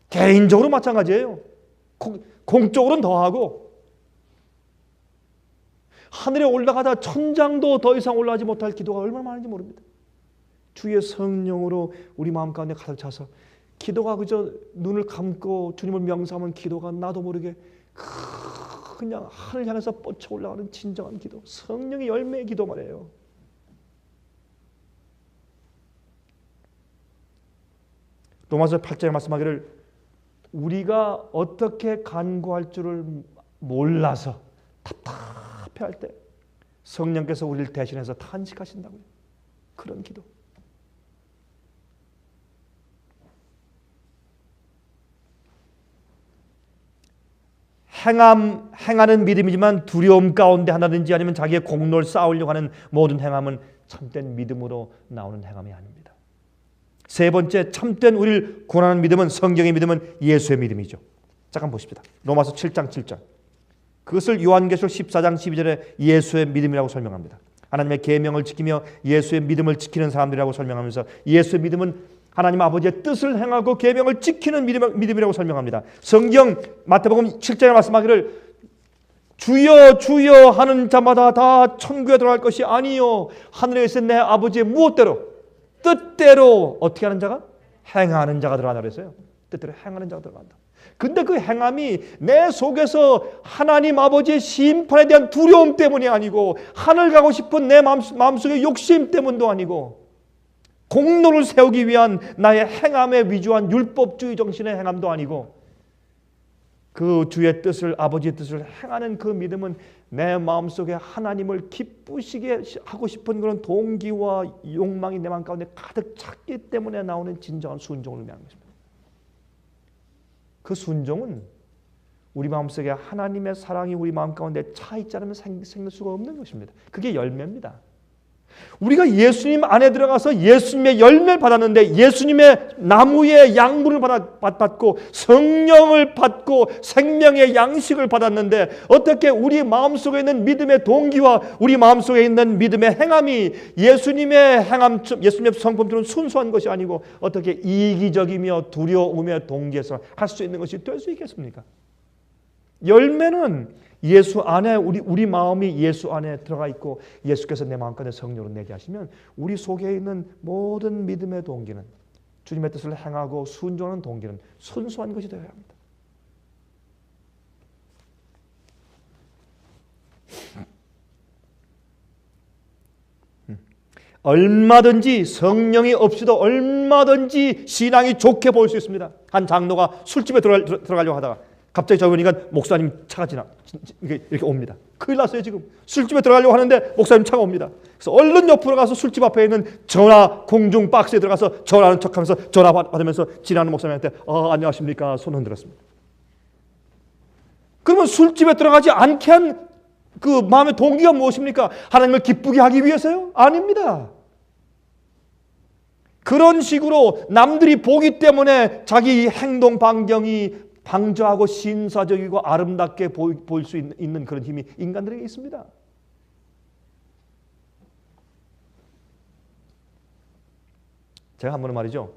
개인적으로 마찬가지예요. 공적으로는 더하고 하늘에 올라가다 천장도 더 이상 올라가지 못할 기도가 얼마나 많은지 모릅니다. 주의 성령으로 우리 마음 가운데 가득 차서 기도가 그저 눈을 감고 주님을 명상하면 기도가 나도 모르게 그냥 하늘 향해서 뻗쳐 올라가는 진정한 기도, 성령의 열매의 기도 말이에요. 로마서 8장에 말씀하기를 우리가 어떻게 간구할 줄을 몰라서 답답해할 때 성령께서 우리를 대신해서 탄식하신다고요. 그런 기도. 행하는 믿음이지만 두려움 가운데 하나든지 아니면 자기의 공로를 쌓으려고 하는 모든 행함은 참된 믿음으로 나오는 행함이 아닙니다. 세 번째, 참된 우리를 구원하는 믿음은, 성경의 믿음은 예수의 믿음이죠. 잠깐 보십시다. 로마서 7장 7절. 그것을 요한계시록 14장 12절에 예수의 믿음이라고 설명합니다. 하나님의 계명을 지키며 예수의 믿음을 지키는 사람들이라고 설명하면서 예수의 믿음은 하나님 아버지의 뜻을 행하고 계명을 지키는 믿음이라고 설명합니다. 성경 마태복음 7장에 말씀하기를 주여 주여 하는 자마다 다 천국에 들어갈 것이 아니요 하늘에 계신 내 아버지의 무엇대로 뜻대로 어떻게 하는 자가? 행하는 자가 들어간다 그랬어요. 뜻대로 행하는 자가 들어간다. 근데 그 행함이 내 속에서 하나님 아버지의 심판에 대한 두려움 때문이 아니고 하늘 가고 싶은 내 마음속의 욕심 때문도 아니고 공로를 세우기 위한 나의 행함에 위주한 율법주의 정신의 행함도 아니고 그 주의 뜻을, 아버지의 뜻을 행하는 그 믿음은 내 마음속에 하나님을 기쁘시게 하고 싶은 그런 동기와 욕망이 내 마음 가운데 가득 찼기 때문에 나오는 진정한 순종을 의미하는 것입니다. 그 순종은 우리 마음속에 하나님의 사랑이 우리 마음 가운데 차 있지 않으면 생길 수가 없는 것입니다. 그게 열매입니다. 우리가 예수님 안에 들어가서 예수님의 열매를 받았는데 예수님의 나무의 양분을 받고 성령을 받고 생명의 양식을 받았는데 어떻게 우리 마음속에 있는 믿음의 동기와 우리 마음속에 있는 믿음의 행함이 예수님의 행함, 예수님의 성품처럼 순수한 것이 아니고 어떻게 이기적이며 두려움의 동기에서 할 수 있는 것이 될 수 있겠습니까? 열매는 예수 안에 우리 마음이 예수 안에 들어가 있고 예수께서 내 마음 가운데 성령으로 내게 하시면 우리 속에 있는 모든 믿음의 동기는 주님의 뜻을 행하고 순종하는 동기는 순수한 것이 되어야 합니다. 얼마든지 성령이 없이도 얼마든지 신앙이 좋게 보일 수 있습니다. 한 장로가 술집에 들어가려고 하다가 갑자기 저보니까 목사님 차가 이렇게 옵니다. 큰일 났어요 지금. 술집에 들어가려고 하는데 목사님 차가 옵니다. 그래서 얼른 옆으로 가서 술집 앞에 있는 전화 공중 박스에 들어가서 전화하는 척하면서 전화 받으면서 지나는 목사님한테 안녕하십니까 손 흔들었습니다. 그러면 술집에 들어가지 않게 한 그 마음의 동기가 무엇입니까? 하나님을 기쁘게 하기 위해서요? 아닙니다. 그런 식으로 남들이 보기 때문에 자기 행동 반경이 방조하고 신사적이고 아름답게 보일 수 있는 그런 힘이 인간들에게 있습니다. 제가 한 번은 말이죠.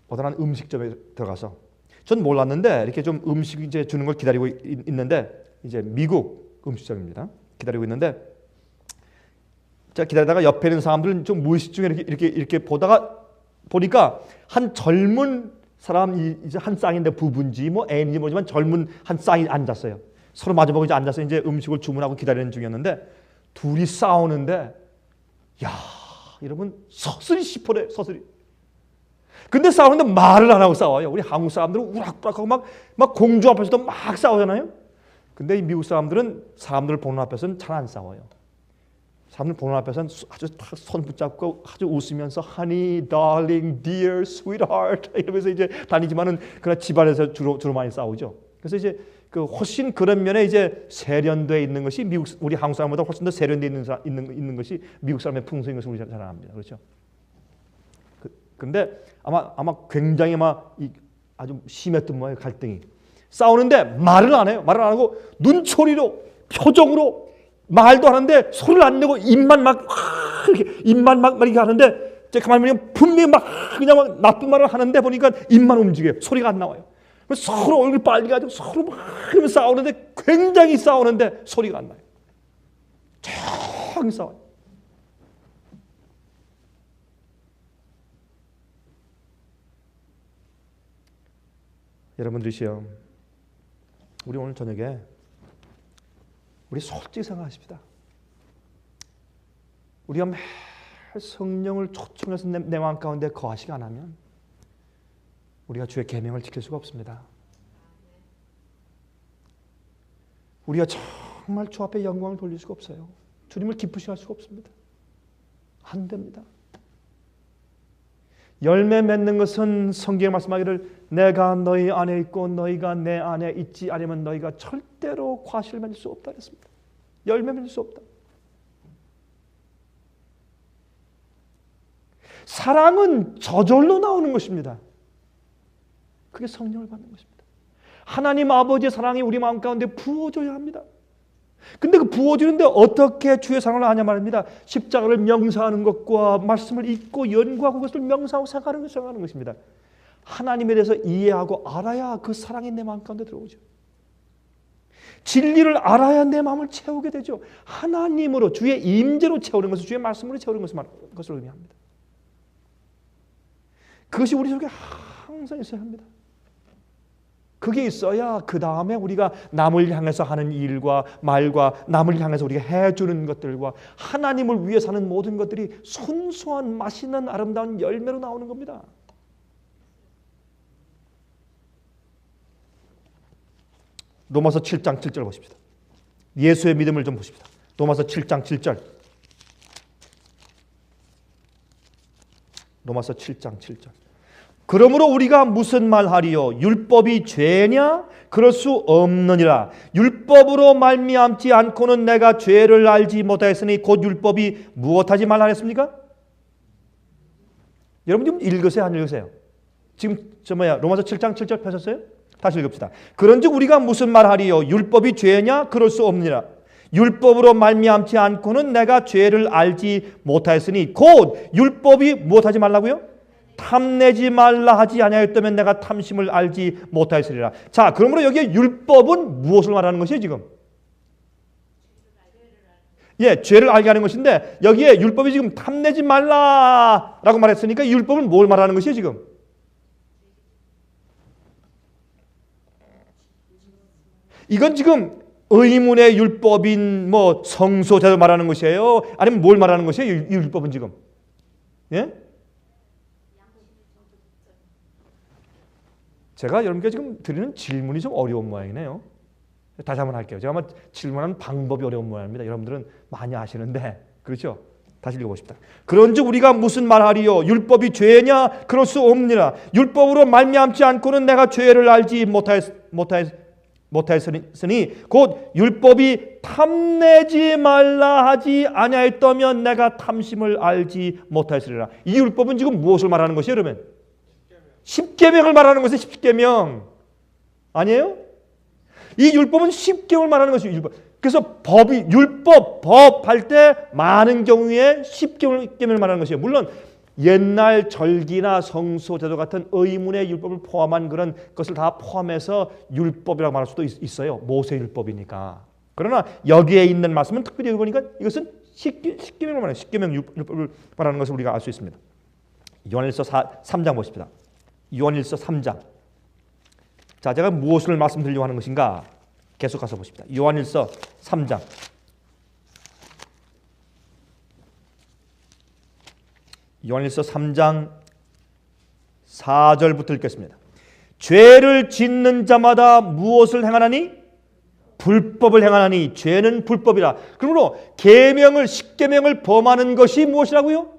어떤 한 음식점에 들어가서 전 몰랐는데 이렇게 좀 음식 이제 주는 걸 기다리고 있는데 이제 미국 음식점입니다. 기다리고 있는데 제가 기다리다가 옆에 있는 사람들은 좀 무의식 중에 이렇게 보다가 보니까 한 젊은 사람 이제 한 쌍인데 부부인지 뭐 애인지 모르지만 젊은 한 쌍이 앉았어요. 서로 마주보고 이제 앉아서 이제 음식을 주문하고 기다리는 중이었는데 둘이 싸우는데 야 여러분 서슬이 씹어내 서슬이. 근데 싸우는데 말을 안 하고 싸워요. 우리 한국 사람들은 우락부락하고 막 공주 앞에서도 막 싸우잖아요. 근데 이 미국 사람들은 사람들 보는 앞에서는 잘 안 싸워요. 사람들 보는 앞에서는 아주 손 붙잡고 아주 웃으면서 honey, darling, dear, sweetheart 이러면서 이제 다니지만은 그러나 집안에서 주로 많이 싸우죠. 그래서 이제 그 훨씬 그런 면에 이제 세련돼 있는 것이 우리 한국 사람보다 훨씬 더 세련돼 있는 것이 미국 사람의 풍성인 것을 우리 잘 압니다. 그렇죠? 근데 아마 굉장히 아주 심했던 모양의 갈등이 싸우는데 말을 안 해요. 말을 안 하고 눈초리로 표정으로 말도 하는데 소리를 안 내고 입만 막 이렇게 하는데 제가 가만히 보면 분명히 그냥 막 나쁜 말을 하는데 보니까 입만 움직여요. 소리가 안 나와요. 서로 얼굴 빨개가지고 서로 막 싸우는데 굉장히 싸우는데 소리가 안 나요. 조용히 싸워요. 여러분들이시여, 우리 오늘 저녁에 우리 솔직히 생각하십시다. 우리가 매일 성령을 초청해서 내 마음 가운데 거하시지 않으면 우리가 주의 계명을 지킬 수가 없습니다. 우리가 정말 주 앞에 영광을 돌릴 수가 없어요. 주님을 기쁘시게 할 수가 없습니다. 안 됩니다. 열매 맺는 것은 성경에 말씀하기를 내가 너희 안에 있고 너희가 내 안에 있지 않으면 너희가 절대로 과실을 맺을 수 없다 그랬습니다. 열매 맺을 수 없다. 사랑은 저절로 나오는 것입니다. 그게 성령을 받는 것입니다. 하나님 아버지의 사랑이 우리 마음 가운데 부어져야 합니다. 근데 그 부어지는데 어떻게 주의 사랑을 아냐 말입니다. 십자가를 명사하는 것과 말씀을 읽고 연구하고 그것을 명사하고 생각하는 것입니다. 하나님에 대해서 이해하고 알아야 그 사랑이 내 마음 가운데 들어오죠. 진리를 알아야 내 마음을 채우게 되죠. 하나님으로 주의 임재로 채우는 것을 주의 말씀으로 채우는 것을 의미합니다. 그것이 우리 속에 항상 있어야 합니다. 그게 있어야 그 다음에 우리가 남을 향해서 하는 일과 말과 남을 향해서 우리가 해주는 것들과 하나님을 위해 사는 모든 것들이 순수한 맛있는 아름다운 열매로 나오는 겁니다. 로마서 7장 7절 보십시다. 예수의 믿음을 좀 보십시다. 로마서 7장 7절. 로마서 7장 7절. 그러므로 우리가 무슨 말하리요? 율법이 죄냐? 그럴 수 없느니라. 율법으로 말미암지 않고는 내가 죄를 알지 못하였으니 곧 율법이 무엇하지 말라 했습니까? 여러분 좀 읽으세요, 안 읽으세요? 지금 로마서 7장 7절 펴셨어요? 다시 읽읍시다. 그런즉 우리가 무슨 말하리요? 율법이 죄냐? 그럴 수 없느니라. 율법으로 말미암지 않고는 내가 죄를 알지 못하였으니 곧 율법이 무엇하지 말라고요? 탐내지 말라 하지 아니하였다면 내가 탐심을 알지 못하였으리라. 자, 그러므로 여기에 율법은 무엇을 말하는 것이에요 지금? 예, 죄를 알게 하는 것인데 여기에 율법이 지금 탐내지 말라라고 말했으니까 이 율법은 뭘 말하는 것이에요 지금? 이건 지금 의문의 율법인 성소 제도 말하는 것이에요? 아니면 뭘 말하는 것이에요? 이 율법은 지금? 예? 제가 여러분께 지금 드리는 질문이 좀 어려운 모양이네요. 다시 한번 할게요. 제가 아마 질문하는 방법이 어려운 모양입니다. 여러분들은 많이 아시는데 그렇죠? 다시 읽어보십시다. 그런즉 우리가 무슨 말하리요? 율법이 죄냐? 그럴 수 없느니라. 율법으로 말미암지 않고는 내가 죄를 알지 못하였으니 곧 율법이 탐내지 말라 하지 아니하였다면 내가 탐심을 알지 못하였으리라. 이 율법은 지금 무엇을 말하는 것이에요, 여러분? 십계명을 말하는 것이 십계명 아니에요? 이 율법은 십계명을 말하는 것이에요. 율법. 그래서 율법 할 때 많은 경우에 십계명을 말하는 것이에요. 물론 옛날 절기나 성소제도 같은 의문의 율법을 포함한 그런 것을 다 포함해서 율법이라고 말할 수도 있어요. 모세 율법이니까. 그러나 여기에 있는 말씀은 특별히 보니까 이것은 십계명을 말하는 십계명 율법을 말하는 것을 우리가 알 수 있습니다. 요한일서 3장 보십니다. 요한일서 3장. 자, 제가 무엇을 말씀드리려고 하는 것인가? 계속 가서 보십니다. 요한일서 3장. 요한일서 3장 4절부터 읽겠습니다. 죄를 짓는 자마다 무엇을 행하나니? 불법을 행하나니 죄는 불법이라. 그러므로 계명을 십계명을 범하는 것이 무엇이라고요?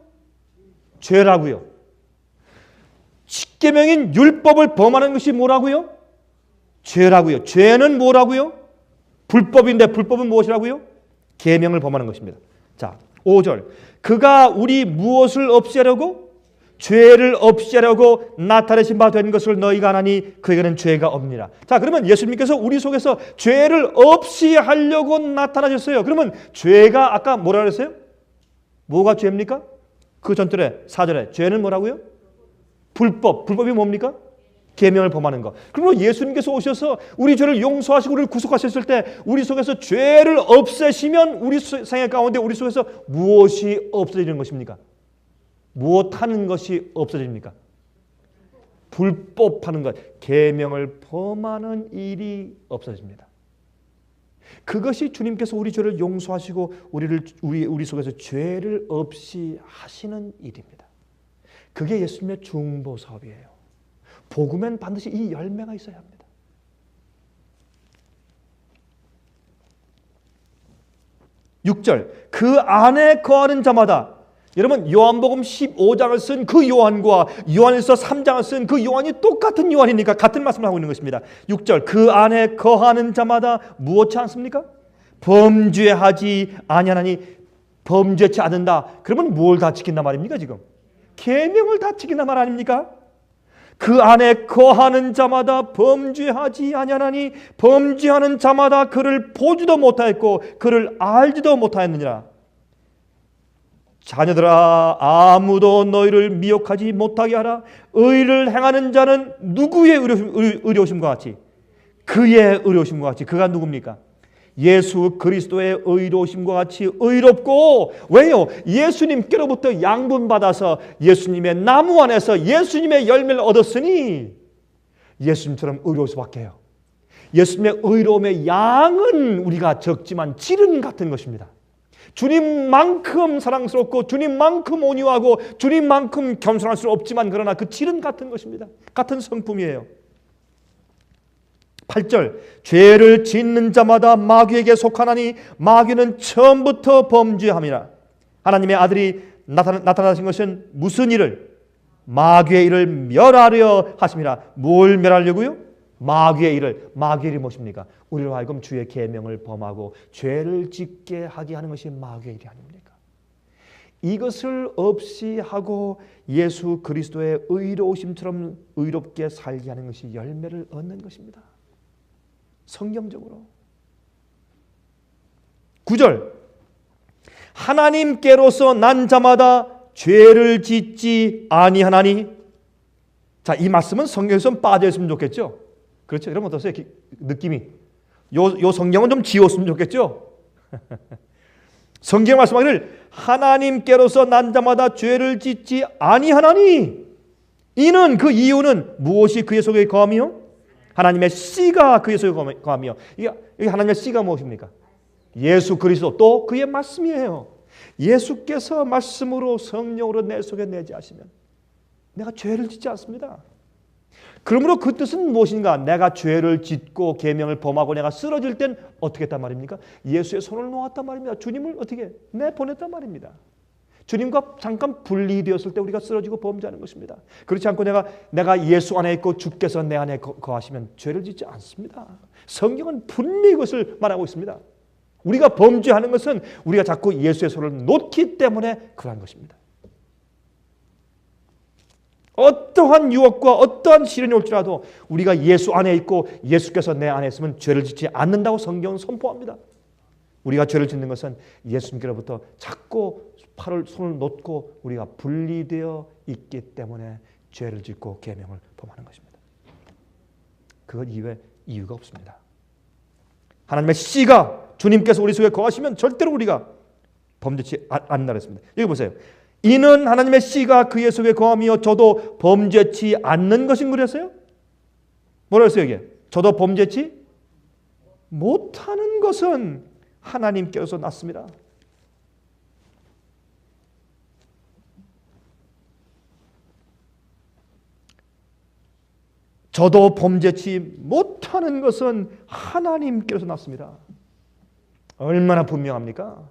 죄라고요. 십계명인 율법을 범하는 것이 뭐라고요? 죄라고요. 죄는 뭐라고요? 불법인데 불법은 무엇이라고요? 계명을 범하는 것입니다. 자, 5절. 그가 우리 무엇을 없애려고? 죄를 없애려고 나타내신 바 된 것을 너희가 아나니 그에게는 죄가 없느니라. 자, 그러면 예수님께서 우리 속에서 죄를 없이 하려고 나타나셨어요. 그러면 죄가 아까 뭐라 그랬어요? 뭐가 죄입니까? 그 전절에 4절에 죄는 뭐라고요? 불법. 불법이 뭡니까? 계명을 범하는 것. 그러므로 예수님께서 오셔서 우리 죄를 용서하시고 우리를 구속하셨을 때 우리 속에서 죄를 없애시면 우리 생애 가운데 우리 속에서 무엇이 없어지는 것입니까? 무엇하는 것이 없어집니까? 불법하는 것, 계명을 범하는 일이 없어집니다. 그것이 주님께서 우리 죄를 용서하시고 우리 속에서 죄를 없이 하시는 일입니다. 그게 예수님의 중보 사업이에요. 복음엔 반드시 이 열매가 있어야 합니다. (6절) 그 안에 거하는 자마다. 여러분, 요한복음 15장을 쓴 그 요한과 요한일서 3장을 쓴 그 요한이 똑같은 요한이니까 같은 말씀을 하고 있는 것입니다. 6절 그 안에 거하는 자마다 무엇지 않습니까? 범죄하지 아니하나니. 범죄치 않는다. 그러면 뭘 다 지킨단 말입니까? 지금 계명을 다 지킨단 말 아닙니까? 그 안에 거하는 자마다 범죄하지 아니하나니 범죄하는 자마다 그를 보지도 못하였고 그를 알지도 못하였느니라. 자녀들아, 아무도 너희를 미혹하지 못하게 하라. 의를 행하는 자는 누구의 의로우심과 같이? 그의 의로우심과 같이. 그가 누굽니까? 예수 그리스도의 의로우심과 같이 의롭고. 왜요? 예수님께로부터 양분받아서 예수님의 나무 안에서 예수님의 열매를 얻었으니 예수님처럼 의로울 수밖에 해요. 예수님의 의로움의 양은 우리가 적지만 질은 같은 것입니다. 주님만큼 사랑스럽고 주님만큼 온유하고 주님만큼 겸손할 수 없지만 그러나 그 질은 같은 것입니다. 같은 성품이에요. 8절 죄를 짓는 자마다 마귀에게 속하나니 마귀는 처음부터 범죄함이라. 하나님의 아들이 나타나신 것은 무슨 일을? 마귀의 일을 멸하려 하심이라. 뭘 멸하려고요? 마귀의 일을. 마귀의 일이 무엇입니까? 우리로 하여금 주의 계명을 범하고 죄를 짓게 하게 하는 것이 마귀의 일이 아닙니까? 이것을 없이 하고 예수 그리스도의 의로우심처럼 의롭게 살게 하는 것이 열매를 얻는 것입니다. 성경적으로. 9절 하나님께로서 난 자마다 죄를 짓지 아니하나니. 자, 이 말씀은 성경에서 빠져 있으면 좋겠죠. 그렇죠? 여러분 어떠세요? 느낌이 요 성경은 좀 지웠으면 좋겠죠. 성경 말씀하기를 하나님께로서 난 자마다 죄를 짓지 아니하나니. 이는 그 이유는 무엇이 그의 속에 거하며? 하나님의 씨가 그의 속에 거하며. 이게 하나님의 씨가 무엇입니까? 예수 그리스도 또 그의 말씀이에요. 예수께서 말씀으로 성령으로 내 속에 내재하시면 내가 죄를 짓지 않습니다. 그러므로 그 뜻은 무엇인가? 내가 죄를 짓고 계명을 범하고 내가 쓰러질 땐 어떻게 했단 말입니까? 예수의 손을 놓았단 말입니다. 주님을 어떻게 내보냈단 말입니다. 주님과 잠깐 분리되었을 때 우리가 쓰러지고 범죄하는 것입니다. 그렇지 않고 내가 예수 안에 있고 주께서 내 안에 거하시면 죄를 짓지 않습니다. 성경은 분명히 그것을 말하고 있습니다. 우리가 범죄하는 것은 우리가 자꾸 예수의 손을 놓기 때문에 그러한 것입니다. 어떠한 유혹과 어떠한 시련이 올지라도 우리가 예수 안에 있고 예수께서 내 안에 있으면 죄를 짓지 않는다고 성경은 선포합니다. 우리가 죄를 짓는 것은 예수님께로부터 자꾸 손을 놓고 우리가 분리되어 있기 때문에 죄를 짓고 계명을 범하는 것입니다. 그것 이외에 이유가 없습니다. 하나님의 씨가 주님께서 우리 속에 거하시면 절대로 우리가 범죄치 않나 그랬습니다. 여기 보세요. 이는 하나님의 씨가 그의 속에 거하며 저도 범죄치 않는 것인 그랬어요? 뭐라 했어요 이게? 저도 범죄치 못하는 것은 하나님께서 났습니다. 저도 범죄치 못하는 것은 하나님께서 났습니다. 얼마나 분명합니까?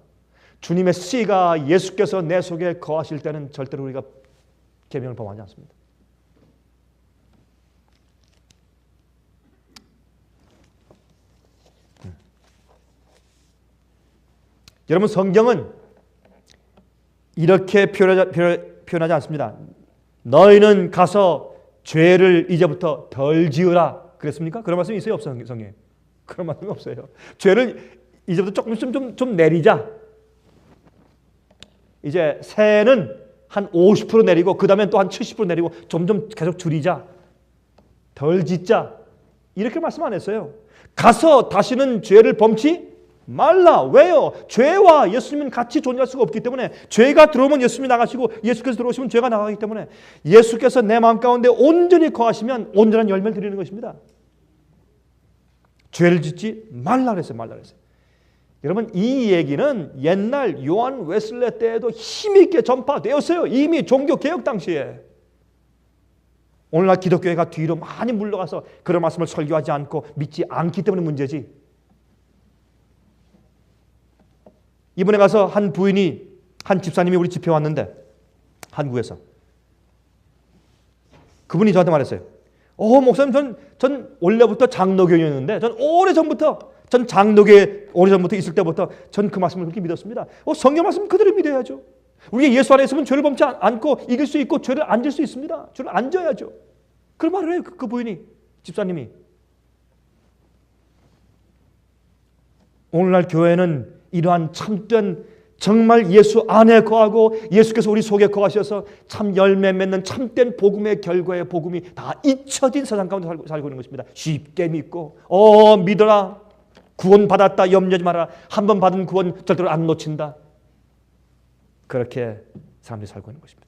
주님의 씨가 예수께서 내 속에 거하실 때는 절대로 우리가 계명을 범하지 않습니다. 여러분, 성경은 이렇게 표현하지 않습니다. 너희는 가서 죄를 이제부터 덜 지으라 그랬습니까? 그런 말씀이 있어요? 없어요? 성경에? 그런 말씀이 없어요. 죄를 이제부터 조금씩 좀 내리자. 이제 새는 한 50% 내리고 그 다음에 또 한 70% 내리고 점점 계속 줄이자. 덜 짓자. 이렇게 말씀 안 했어요. 가서 다시는 죄를 범치 말라. 왜요? 죄와 예수님은 같이 존재할 수가 없기 때문에, 죄가 들어오면 예수님이 나가시고 예수께서 들어오시면 죄가 나가기 때문에 예수께서 내 마음 가운데 온전히 거하시면 온전한 열매를 드리는 것입니다. 죄를 짓지 말라 그랬어요. 말라 그랬어요. 여러분, 이 얘기는 옛날 요한 웨슬레 때에도 힘있게 전파되었어요. 이미 종교개혁 당시에. 오늘날 기독교회가 뒤로 많이 물러가서 그런 말씀을 설교하지 않고 믿지 않기 때문에 문제지. 이번에 가서 한 부인이, 한 집사님이 우리 집회 왔는데, 한국에서. 그분이 저한테 말했어요. 목사님, 전 원래부터 장로교였는데, 전 장로교에 오래전부터 있을 때부터 전 그 말씀을 그렇게 믿었습니다. 성경 말씀 그대로 믿어야죠. 우리가 예수 안에 있으면 죄를 범치 않고 이길 수 있고 죄를 안 질 수 있습니다. 죄를 안 져야죠. 그런 말을 해요. 그 부인이, 집사님이. 오늘날 교회는 이러한 참된, 정말 예수 안에 거하고 예수께서 우리 속에 거하셔서 참 열매 맺는 참된 복음의 결과의 복음이 다 잊혀진 세상 가운데 살고 있는 것입니다. 쉽게 믿고 믿어라, 구원 받았다, 염려하지 마라, 한 번 받은 구원 절대로 안 놓친다. 그렇게 사람들이 살고 있는 것입니다.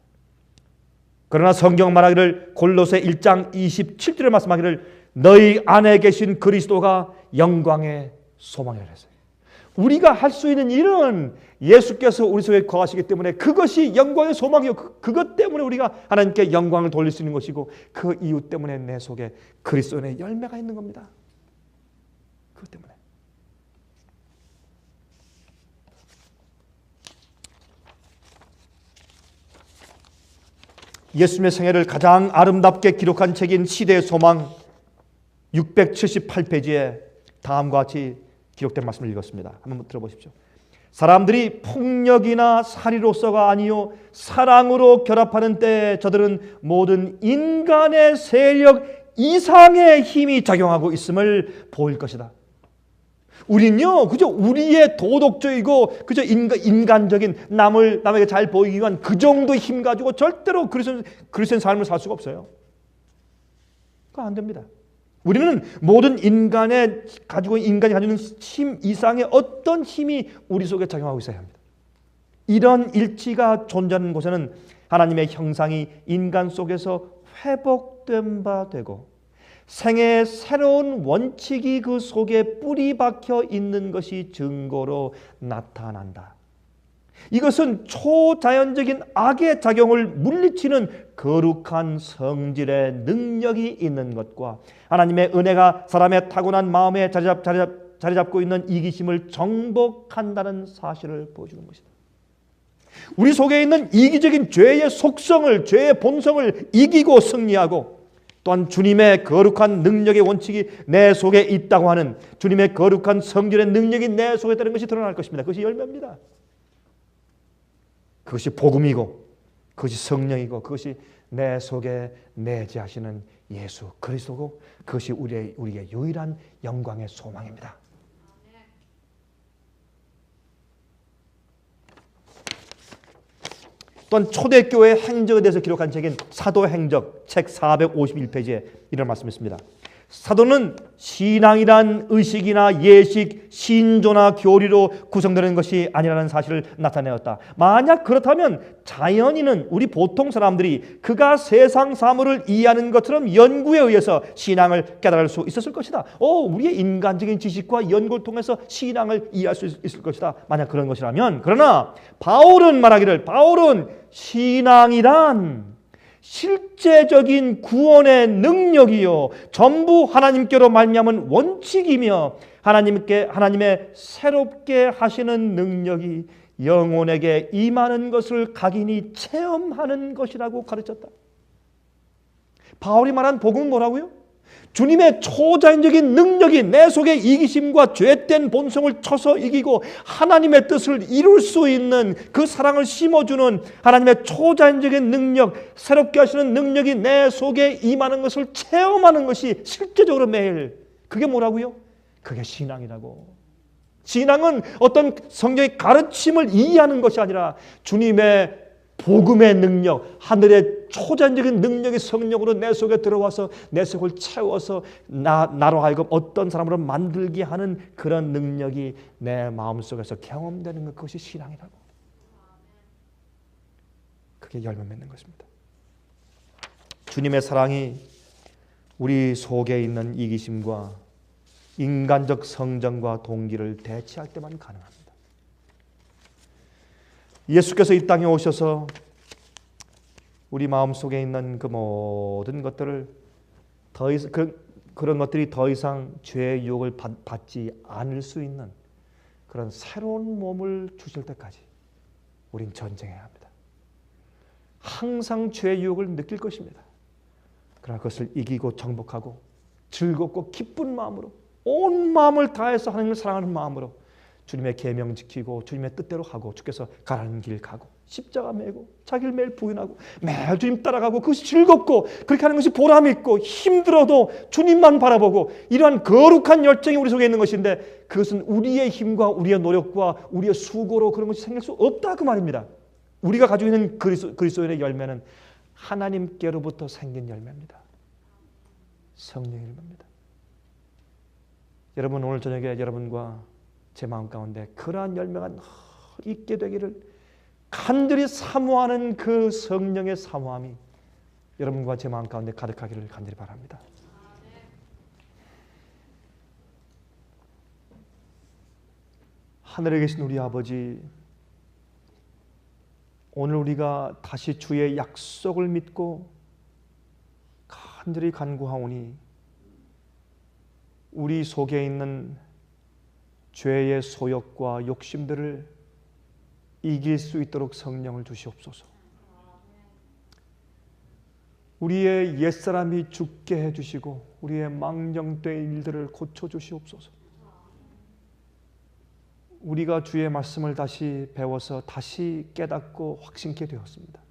그러나 성경 말하기를, 골로새 1장 27절에 말씀하기를, 너희 안에 계신 그리스도가 영광의 소망이라 했어요. 우리가 할 수 있는 일은 예수께서 우리 속에 거하시기 때문에 그것이 영광의 소망이요. 그것 때문에 우리가 하나님께 영광을 돌릴 수 있는 것이고, 그 이유 때문에 내 속에 그리스도의 열매가 있는 겁니다. 그것 때문에. 예수님의 생애를 가장 아름답게 기록한 책인 시대의 소망 678페이지에 다음과 같이 기록된 말씀을 읽었습니다. 한번 들어보십시오. 사람들이 폭력이나 살이로서가 아니요 사랑으로 결합하는 때에 저들은 모든 인간의 세력 이상의 힘이 작용하고 있음을 보일 것이다. 우린요, 그저 우리의 도덕적이고 그저 인간적인 남에게 잘 보이기 위한 그 정도의 힘 가지고 절대로 그리스도인 삶을 살 수가 없어요. 그거 안 됩니다. 우리는 모든 인간이 가지고 있는 힘 이상의 어떤 힘이 우리 속에 작용하고 있어야 합니다. 이런 일치가 존재하는 곳에는 하나님의 형상이 인간 속에서 회복된 바 되고, 생애의 새로운 원칙이 그 속에 뿌리 박혀 있는 것이 증거로 나타난다. 이것은 초자연적인 악의 작용을 물리치는 거룩한 성질의 능력이 있는 것과 하나님의 은혜가 사람의 타고난 마음에 자리 잡고 있는 이기심을 정복한다는 사실을 보여주는 것이다. 우리 속에 있는 이기적인 죄의 속성을, 죄의 본성을 이기고 승리하고, 또한 주님의 거룩한 능력의 원칙이 내 속에 있다고 하는 주님의 거룩한 성질의 능력이 내 속에 있다는 것이 드러날 것입니다. 그것이 열매입니다. 그것이 복음이고, 그것이 성령이고, 그것이 내 속에 내재하시는 예수 그리스도고, 그것이 우리의 유일한 영광의 소망입니다. 또한 초대교회 행적에 대해서 기록한 책인 사도행적 책 451페이지에 이런 말씀이 있습니다. 사도는 신앙이란 의식이나 예식, 신조나 교리로 구성되는 것이 아니라는 사실을 나타내었다. 만약 그렇다면 자연인은 우리 보통 사람들이 그가 세상 사물을 이해하는 것처럼 연구에 의해서 신앙을 깨달을 수 있었을 것이다. 우리의 인간적인 지식과 연구를 통해서 신앙을 이해할 수 있을 것이다. 만약 그런 것이라면, 그러나 바울은 말하기를, 바울은 신앙이란 실제적인 구원의 능력이요 전부 하나님께로 말미암은 원칙이며 하나님의 새롭게 하시는 능력이 영혼에게 임하는 것을 각인히 체험하는 것이라고 가르쳤다. 바울이 말한 복음은 뭐라고요? 주님의 초자연적인 능력이 내 속의 이기심과 죄된 본성을 쳐서 이기고 하나님의 뜻을 이룰 수 있는 그 사랑을 심어주는 하나님의 초자연적인 능력, 새롭게 하시는 능력이 내 속에 임하는 것을 체험하는 것이 실제적으로 매일, 그게 뭐라고요? 그게 신앙이라고. 신앙은 어떤 성경의 가르침을 이해하는 것이 아니라 주님의 복음의 능력, 하늘의 초자연적인 능력이 성령으로 내 속에 들어와서 내 속을 채워서 나로 하여금 어떤 사람으로 만들게 하는 그런 능력이 내 마음속에서 경험되는 것, 그것이 신앙이라고. 그게 열매 맺는 것입니다. 주님의 사랑이 우리 속에 있는 이기심과 인간적 성정과 동기를 대체할 때만 가능합니다. 예수께서 이 땅에 오셔서 우리 마음속에 있는 그 모든 것들을 그런 것들이 더 이상 죄의 유혹을 받지 않을 수 있는 그런 새로운 몸을 주실 때까지 우린 전쟁해야 합니다. 항상 죄의 유혹을 느낄 것입니다. 그러나 그것을 이기고 정복하고 즐겁고 기쁜 마음으로 온 마음을 다해서 하나님을 사랑하는 마음으로 주님의 계명 지키고 주님의 뜻대로 하고 주께서 가라는 길 가고 십자가 메고 자기를 매일 부인하고 매일 주님 따라가고 그것이 즐겁고 그렇게 하는 것이 보람이 있고 힘들어도 주님만 바라보고 이러한 거룩한 열정이 우리 속에 있는 것인데 그것은 우리의 힘과 우리의 노력과 우리의 수고로 그런 것이 생길 수 없다 그 말입니다. 우리가 가지고 있는 그리스도인의 열매는 하나님께로부터 생긴 열매입니다. 성령의 열매입니다. 여러분 오늘 저녁에 여러분과 제 마음 가운데 그러한 열매가 있게 되기를 간절히 사모하는 그 성령의 사모함이 여러분과 제 마음 가운데 가득하기를 간절히 바랍니다. 하늘에 계신 우리 아버지, 오늘 우리가 다시 주의 약속을 믿고 간절히 간구하오니 우리 속에 있는 죄의 소욕과 욕심들을 이길 수 있도록 성령을 주시옵소서. 우리의 옛사람이 죽게 해주시고 우리의 망령된 일들을 고쳐주시옵소서. 우리가 주의 말씀을 다시 배워서 다시 깨닫고 확신케 되었습니다.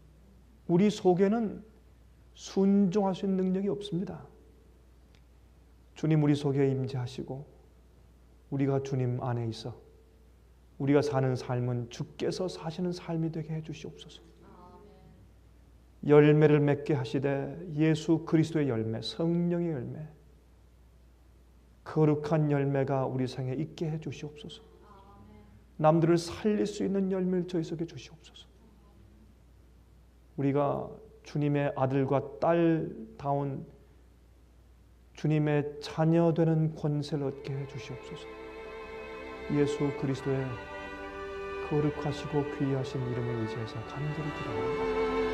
우리 속에는 순종할 수 있는 능력이 없습니다. 주님 우리 속에 임재하시고 우리가 주님 안에 있어 우리가 사는 삶은 주께서 사시는 삶이 되게 해주시옵소서. 열매를 맺게 하시되 예수 그리스도의 열매, 성령의 열매, 거룩한 열매가 우리 생에 있게 해주시옵소서. 남들을 살릴 수 있는 열매를 저희 속에 주시옵소서. 우리가 주님의 아들과 딸다운 주님의 자녀 되는 권세를 얻게 해주시옵소서. 예수 그리스도의 거룩하시고 귀하신 이름을 의지해서 간절히 기도합니다.